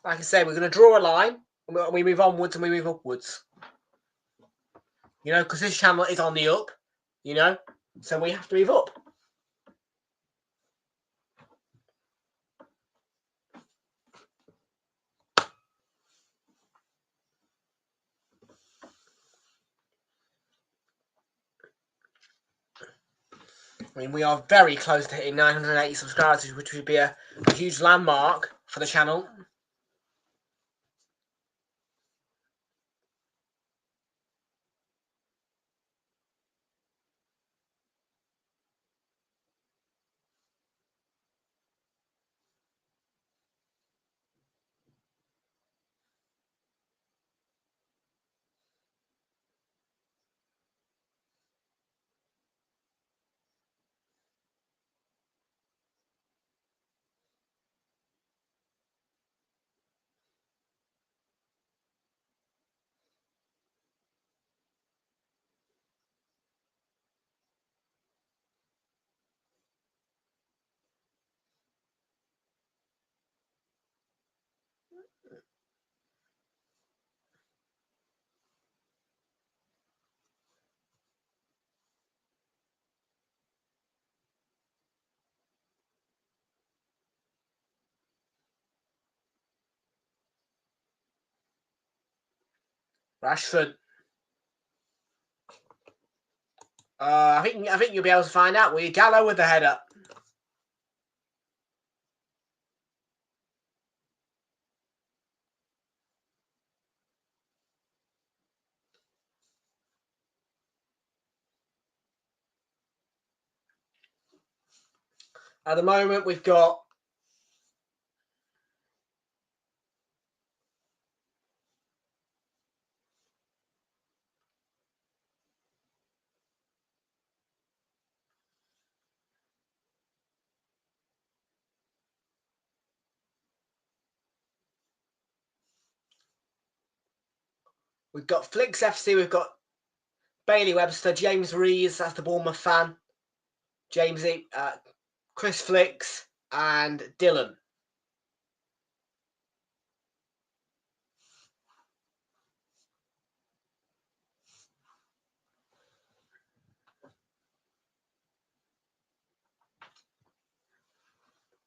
Like I say, we're going to draw a line, and we move onwards and we move upwards. You know, because this channel is on the up, you know, so we have to move up. I mean, we are very close to hitting 980 subscribers, which would be a huge landmark for the channel. Rashford. I think you'll be able to find out. Will you? Gallo with the header. At the moment, we've got Flicks FC. We've got Bailey Webster, James Rees. That's the Bournemouth fan. Jamesy, Chris Flicks, and Dylan.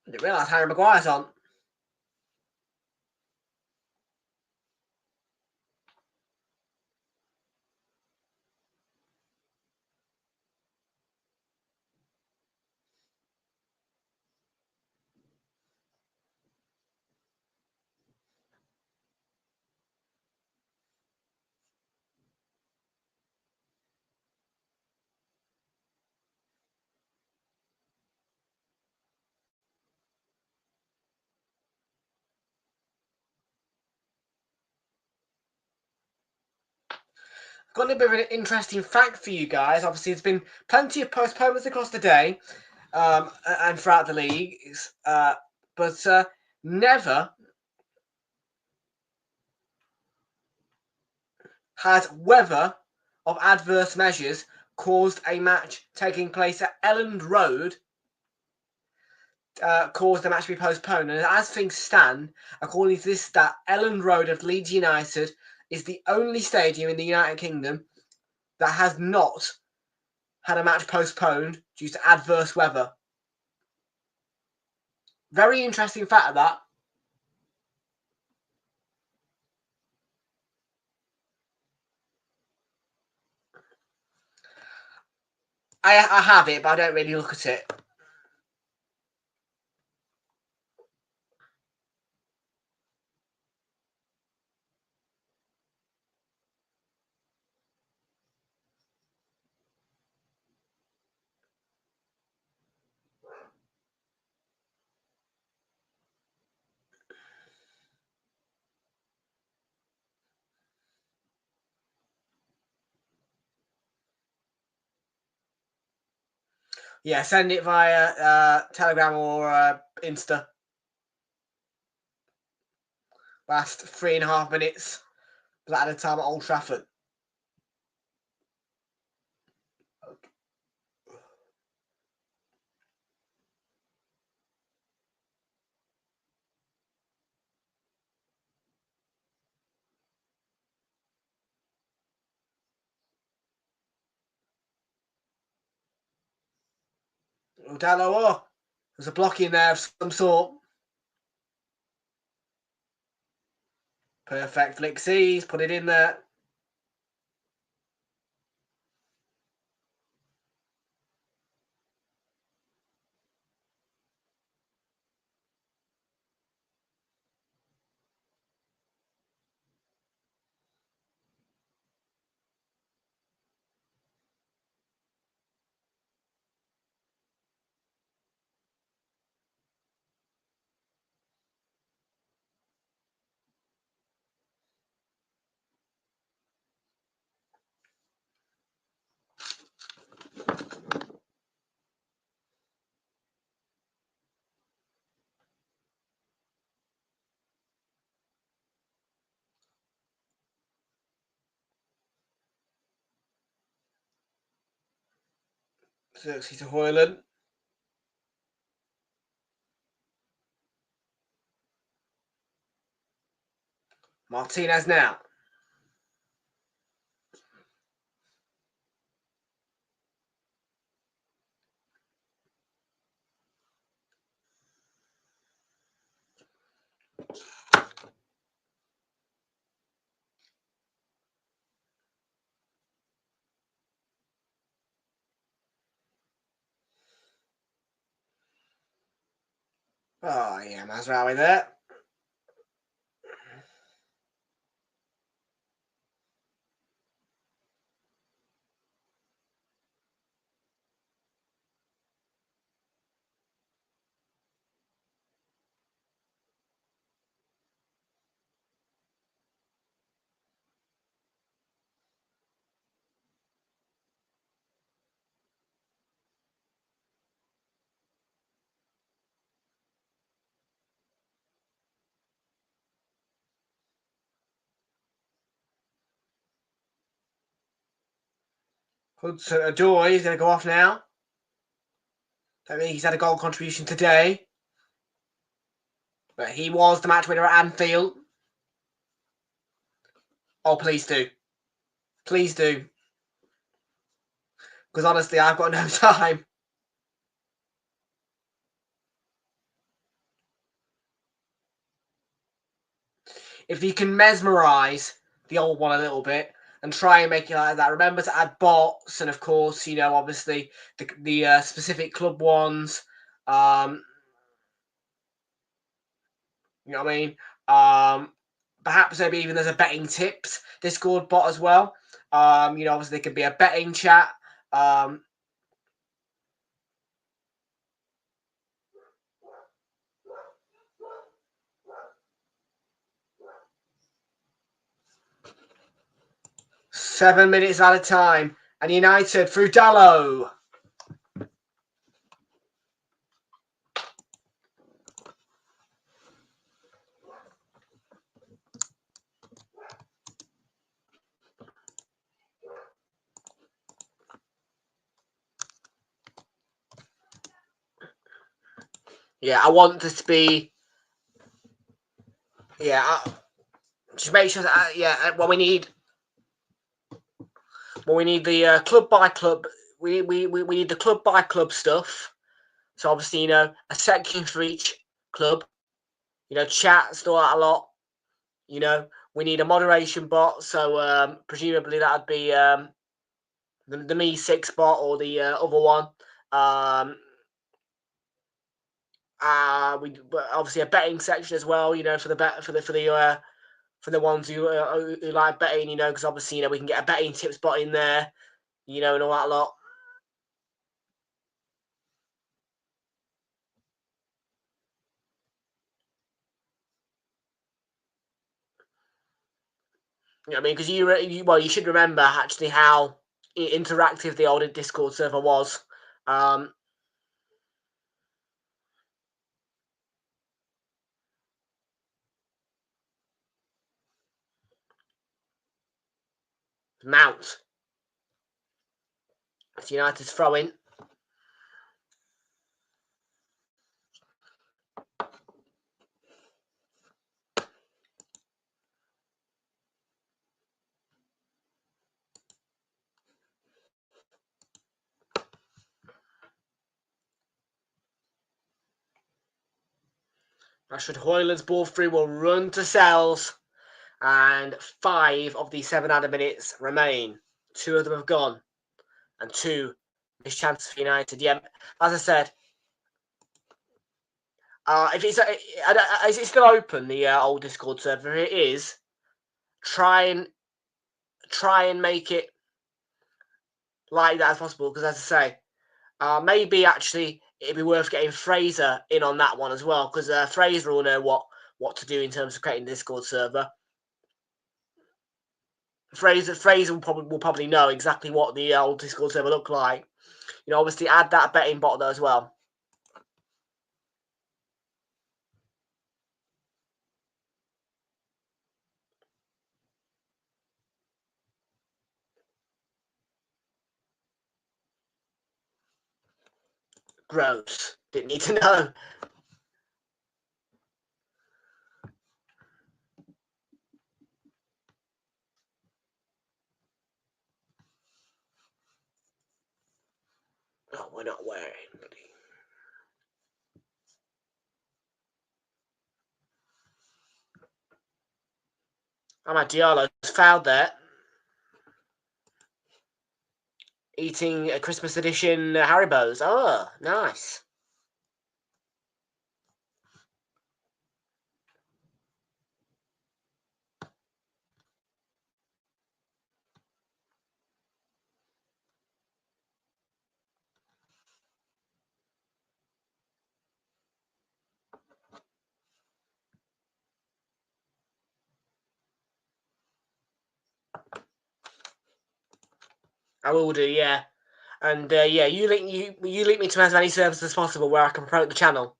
I didn't realise Harry Maguire's on. Got a little bit of an interesting fact for you guys. Obviously, there's been plenty of postponements across the day and throughout the leagues, but never has weather of adverse measures caused a match taking place at Elland Road caused the match to be postponed. And as things stand, according to this stat, Elland Road of Leeds United is the only stadium in the United Kingdom that has not had a match postponed due to adverse weather. Very interesting fact of that. I have it, but I don't really look at it. Yeah, send it via Telegram or Insta. Last 3.5 minutes. That at a time at Old Trafford. Dallo, there's a block in there of some sort. Perfect flick C's, put it in there. Xerxes to Hoyland. Martinez now. Oh, yeah, Mazraoui there. Hudson-Odoi is going to go off now. Don't think he's had a goal contribution today. But he was the match winner at Anfield. Oh, please do. Please do. Because honestly, I've got no time. If you can mesmerise the old one a little bit and try and make it like that, remember to add bots and, of course, you know, obviously the specific club ones. You know what I mean? Perhaps maybe even there's a betting tips Discord bot as well. You know, obviously there could be a betting chat. 7 minutes at a time. And United through Dallo. Yeah, I want this to be. Yeah, just make sure that. Yeah, what we need. Well, we need the club by club. We need the club by club stuff. So obviously, you know, a section for each club. You know, chat, still that a lot. You know, we need a moderation bot. So presumably that'd be the Me 6 bot or the other one. We obviously a betting section as well. You know, for the ones who like betting. You know, because obviously, you know, we can get a betting tips bot in there. You know, and all that lot. You know what I mean? Because you should remember actually how interactive the old Discord server was. Mount. It's United's throw-in. Rashford Hoyland's ball through will run to Sells. And 5 of the 7 added minutes remain. 2 of them have gone. And 2 missed chances for United. Yeah, as I said, if it's is it still open, the old Discord server? If it is, try and make it like that as possible. Because as I say, maybe actually it'd be worth getting Fraser in on that one as well. Because Fraser will know what to do in terms of creating the Discord server. Fraser will probably know exactly what the old Discord server looked like. You know, obviously add that betting bot there as well. Gross. Didn't need to know. Oh, we're not wearing. Amad Diallo's fouled there. Eating a Christmas edition Haribo's. Oh, nice. I will do, yeah. And yeah, you link me to as many services as possible where I can promote the channel.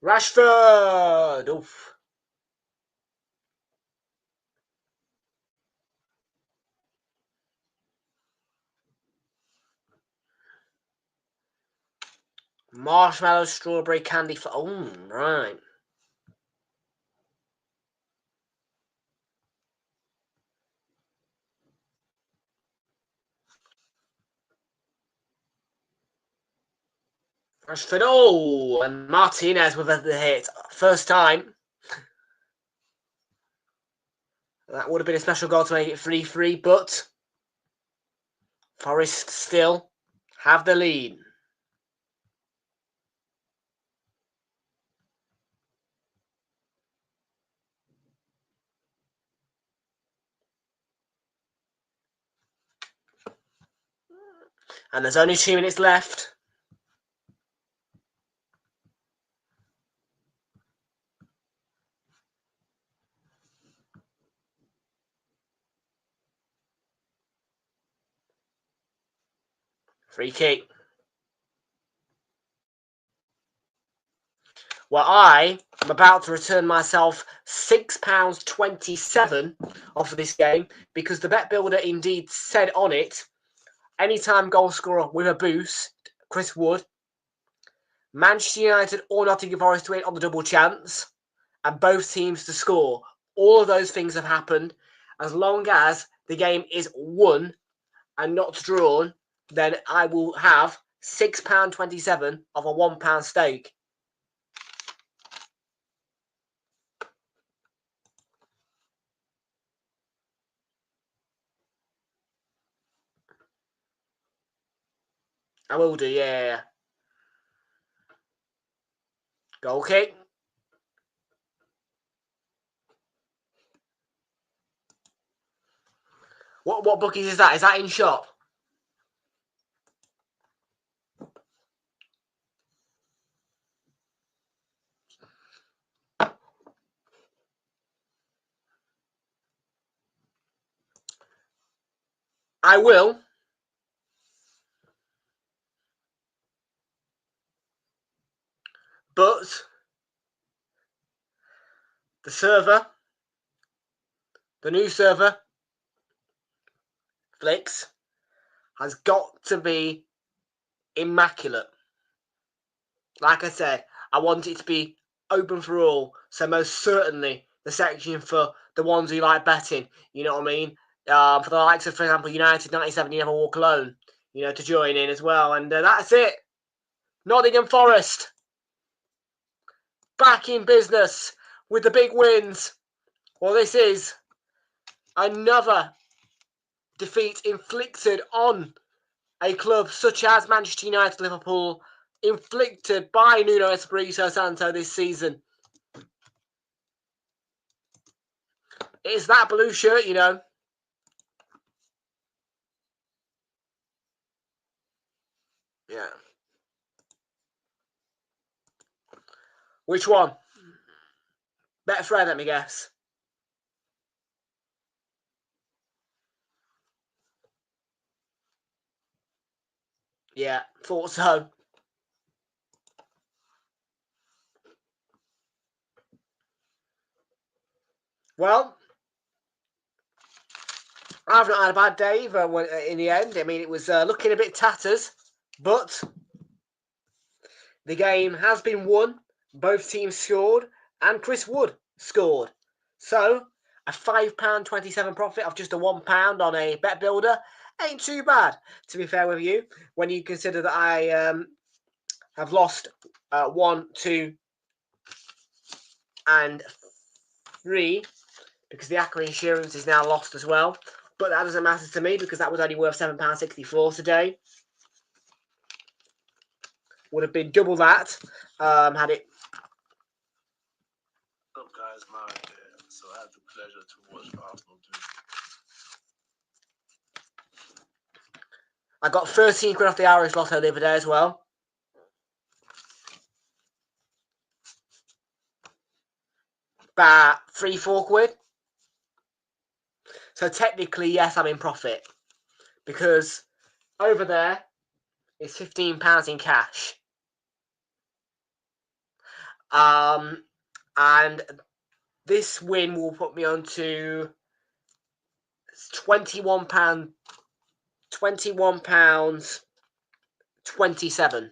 Rashford! Oof. Marshmallow, strawberry candy for... Oh, right. Rashford, oh! And Martinez with the hit. First time. That would have been a special goal to make it 3-3, but Forest still have the lead. And there's only 2 minutes left. Free kick. Well, I am about to return myself £6.27 off of this game because the bet builder indeed said on it, anytime goal scorer with a boost, Chris Wood, Manchester United or Nottingham Forest to win on the double chance, and both teams to score. All of those things have happened. As long as the game is won and not drawn, then I will have £6.27 of a £1 stake. I will do, yeah. Goal kick. What bookies is that? Is that in shop? I will. But the server, the new server, Flix, has got to be immaculate. Like I said, I want it to be open for all. So most certainly the section for the ones who like betting, you know what I mean? For the likes of, for example, United 97, You Never Walk Alone, you know, to join in as well. And that's it. Nottingham Forest back in business with the big wins. Well, this is another defeat inflicted on a club such as Manchester United, Liverpool, inflicted by Nuno Espirito Santo this season. It's that blue shirt, you know. Yeah. Which one? Betfred, let me guess. Yeah, thought so. Well, I've not had a bad day in the end. I mean, it was looking a bit tatters, but the game has been won. Both teams scored, and Chris Wood scored. So, a £5.27 profit of just a £1 on a bet builder ain't too bad, to be fair with you, when you consider that I have lost 1, 2, and 3 because the Aqua Insurance is now lost as well. But that doesn't matter to me because that was only worth £7.64 today. Would have been double that had it. What's up, guys? Mark here. So I had the pleasure to watch Arsenal do. I got 13 quid off the Irish Lotto the other day as well. About 3-4 quid. So technically, yes, I'm in profit. Because over there is £15 in cash. And this win will put me on to £21. £21.27.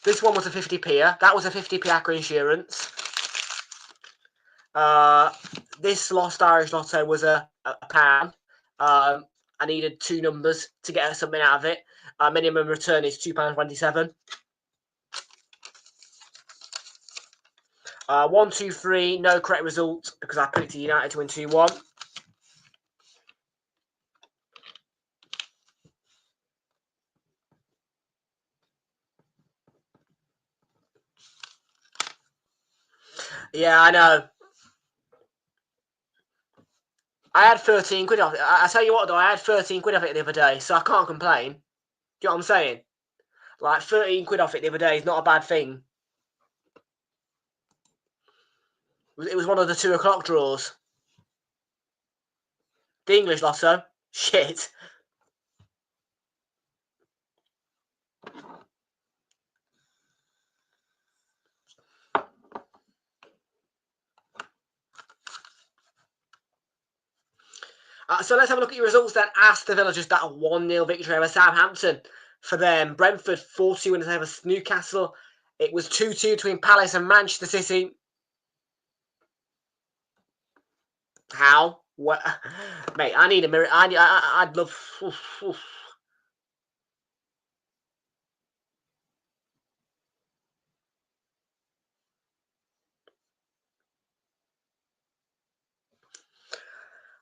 This one was a 50p. That was a 50p Acca Insurance. This Lost Irish Lotto was a pound. I needed 2 numbers to get something out of it. Minimum return is £2.27. 1, 2, 3, no correct result because I predicted United to win 2-1. Yeah, I know. I had 13 quid off it. I tell you what, though, I had 13 quid off it the other day, so I can't complain. Do you know what I'm saying? Like, 13 quid off it the other day is not a bad thing. It was one of the 2 o'clock draws. The English Lotto? Shit. So let's have a look at your results then. Aston Villa just that 1-0 victory over Southampton for them. Brentford 4-2 winners over Newcastle. It was 2-2 between Palace and Manchester City. How? What? Mate, I need a mirror. I'd love...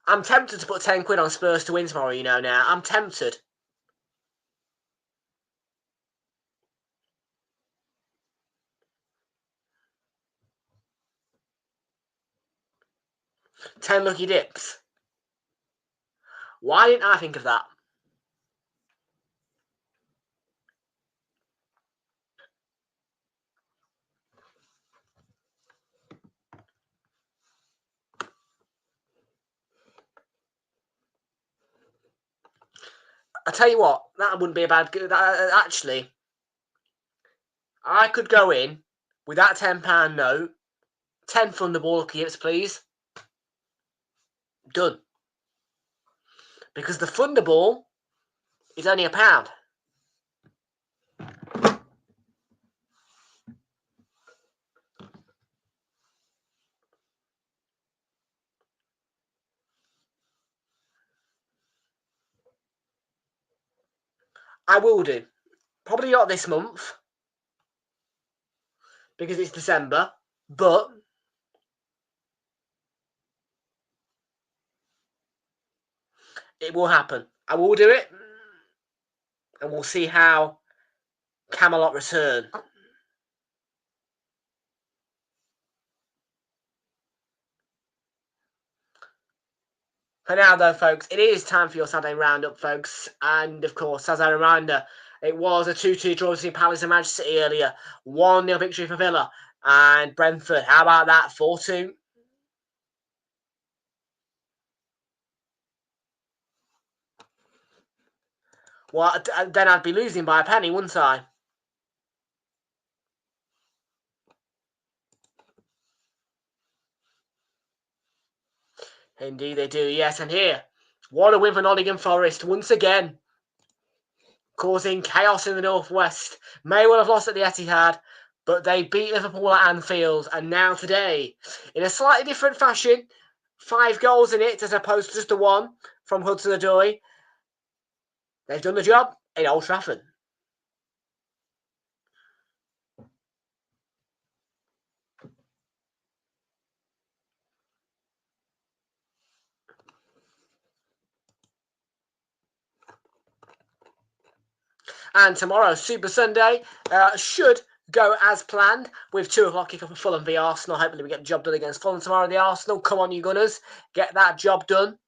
I'm tempted to put 10 quid on Spurs to win tomorrow, you know, now. I'm tempted. Ten lucky dips. Why didn't I think of that? I tell you what, that wouldn't be a bad... Actually, I could go in with that £10 note. 10 Thunderball lucky dips, please. Done. Because the Thunderball is only £1. I will do. Probably not this month. Because it's December. But it will happen. I will do it. And we'll see how Camelot return. For now, though, folks, it is time for your Saturday roundup, folks. And, of course, as a reminder, it was a 2-2 draw between Palace and Manchester City earlier. 1-0 victory for Villa and Brentford. How about that? 4-2. Well, then I'd be losing by a penny, wouldn't I? Indeed they do, yes. And here, what a win for Nottingham Forest once again. Causing chaos in the northwest. May well have lost at the Etihad, but they beat Liverpool at Anfield. And now today, in a slightly different fashion, 5 goals in it as opposed to just the 1 from Hudson-Odoi. They've done the job in Old Trafford. And tomorrow, Super Sunday, should go as planned with 2 o'clock kick-off for Fulham v Arsenal. Hopefully we get the job done against Fulham tomorrow, the Arsenal. Come on, you Gunners. Get that job done.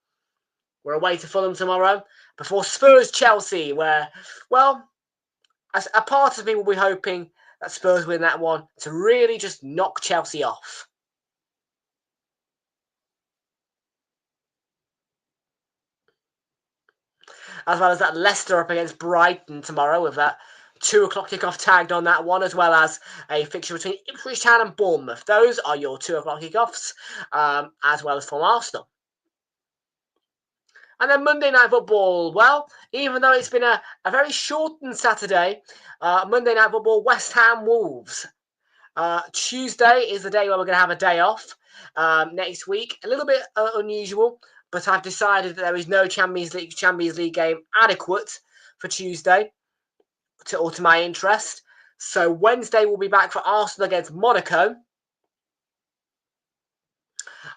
We're away to Fulham tomorrow. Before Spurs-Chelsea, where, well, a part of me will be hoping that Spurs win that one to really just knock Chelsea off. As well as that Leicester up against Brighton tomorrow with that 2 o'clock kickoff tagged on that one, as well as a fixture between Ipswich Town and Bournemouth. Those are your 2 o'clock kickoffs, as well as from Arsenal. And then Monday Night Football, well, even though it's been a very shortened Saturday, Monday Night Football, West Ham Wolves. Tuesday is the day where we're going to have a day off next week. A little bit unusual, but I've decided that there is no Champions League game adequate for Tuesday to my interest. So Wednesday we'll be back for Arsenal against Monaco.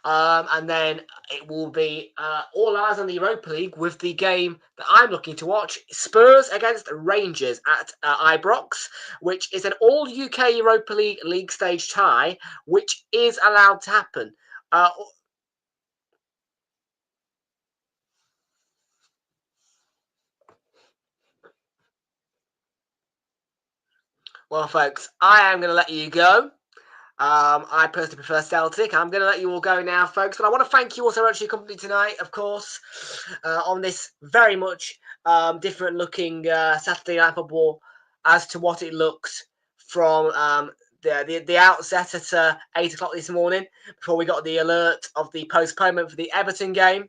And then it will be all eyes on the Europa League with the game that I'm looking to watch, Spurs against Rangers at Ibrox, which is an all-UK Europa League stage tie, which is allowed to happen. Well, folks, I am going to let you go. I personally prefer Celtic. I'm going to let you all go now, folks. But I want to thank you all so much for your company tonight, of course, on this very much different looking Saturday Night Football as to what it looks from the outset at 8 o'clock this morning before we got the alert of the postponement for the Everton game.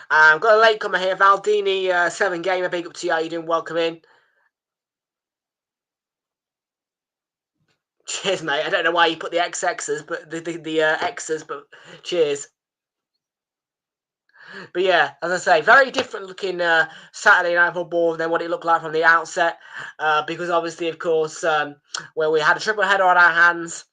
I've got a latecomer here, Valdini, 7 Gamer, big up to you. How you doing? Welcome in. Cheers, mate. I don't know why you put the XXs, but the X's, but cheers. But yeah, as I say, very different looking Saturday Night Football than what it looked like from the outset, because obviously, of course, where we had a triple header on our hands,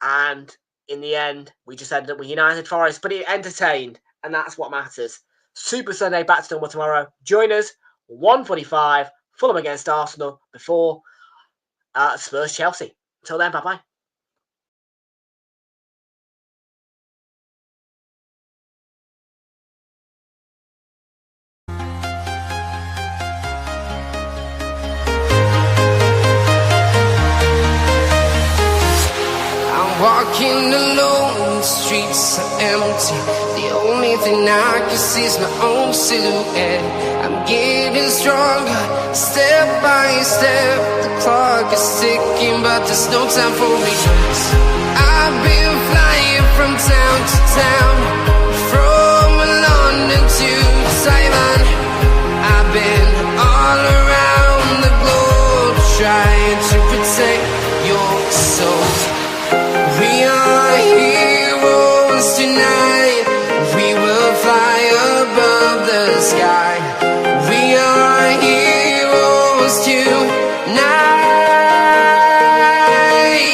and in the end, we just ended up with United Forest, but it entertained, and that's what matters. Super Sunday back to normal tomorrow. Join us, 1:45, Fulham against Arsenal before Spurs Chelsea. Until then, bye-bye. Walking alone, the streets are empty. The only thing I can see is my own silhouette. I'm getting stronger, step by step. The clock is ticking, but there's no time for regrets. I've been flying from town to town, from London to Taiwan. I've been all around the globe, trying to protect your soul. We are heroes tonight. We will fly above the sky. We are heroes tonight.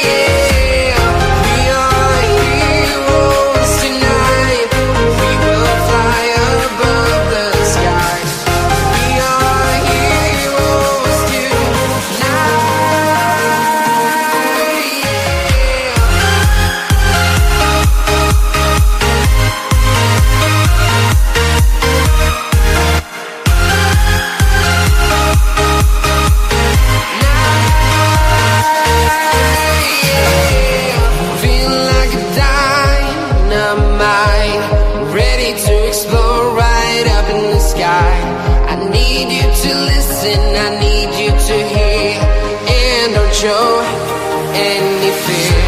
Yeah. We are heroes tonight. We will fly above the sky. We are heroes tonight. I need you to hear and don't show any fear.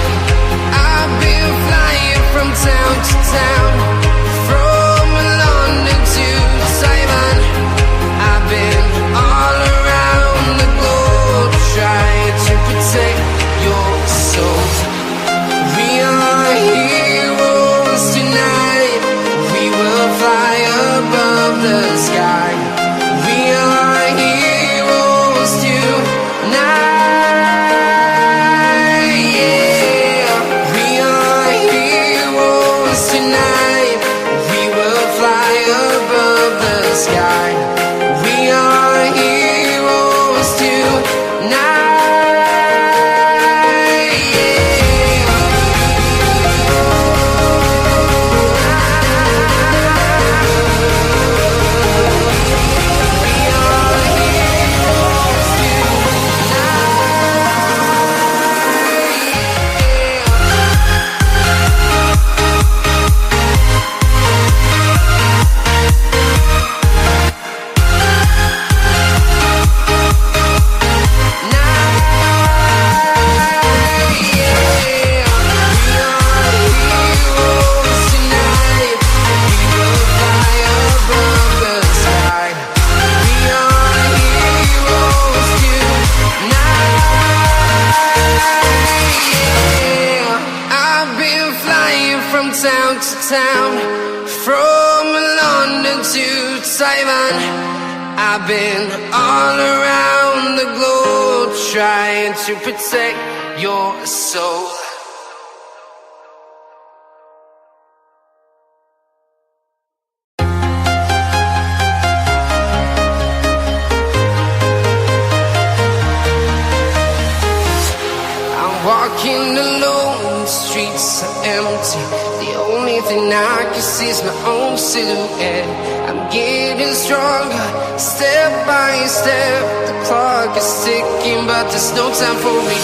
I've been flying from town to town, from London to Taiwan. I've been all around the globe, trying to protect your soul. We are heroes tonight. We will fly above the sky. We are heroes. from town to town, from London to Taiwan. I've been all around the globe trying to protect your soul. I'm walking alone, the streets are empty. The only thing I can see is my own silhouette. I'm getting stronger, step by step. The clock is ticking, but there's no time for me.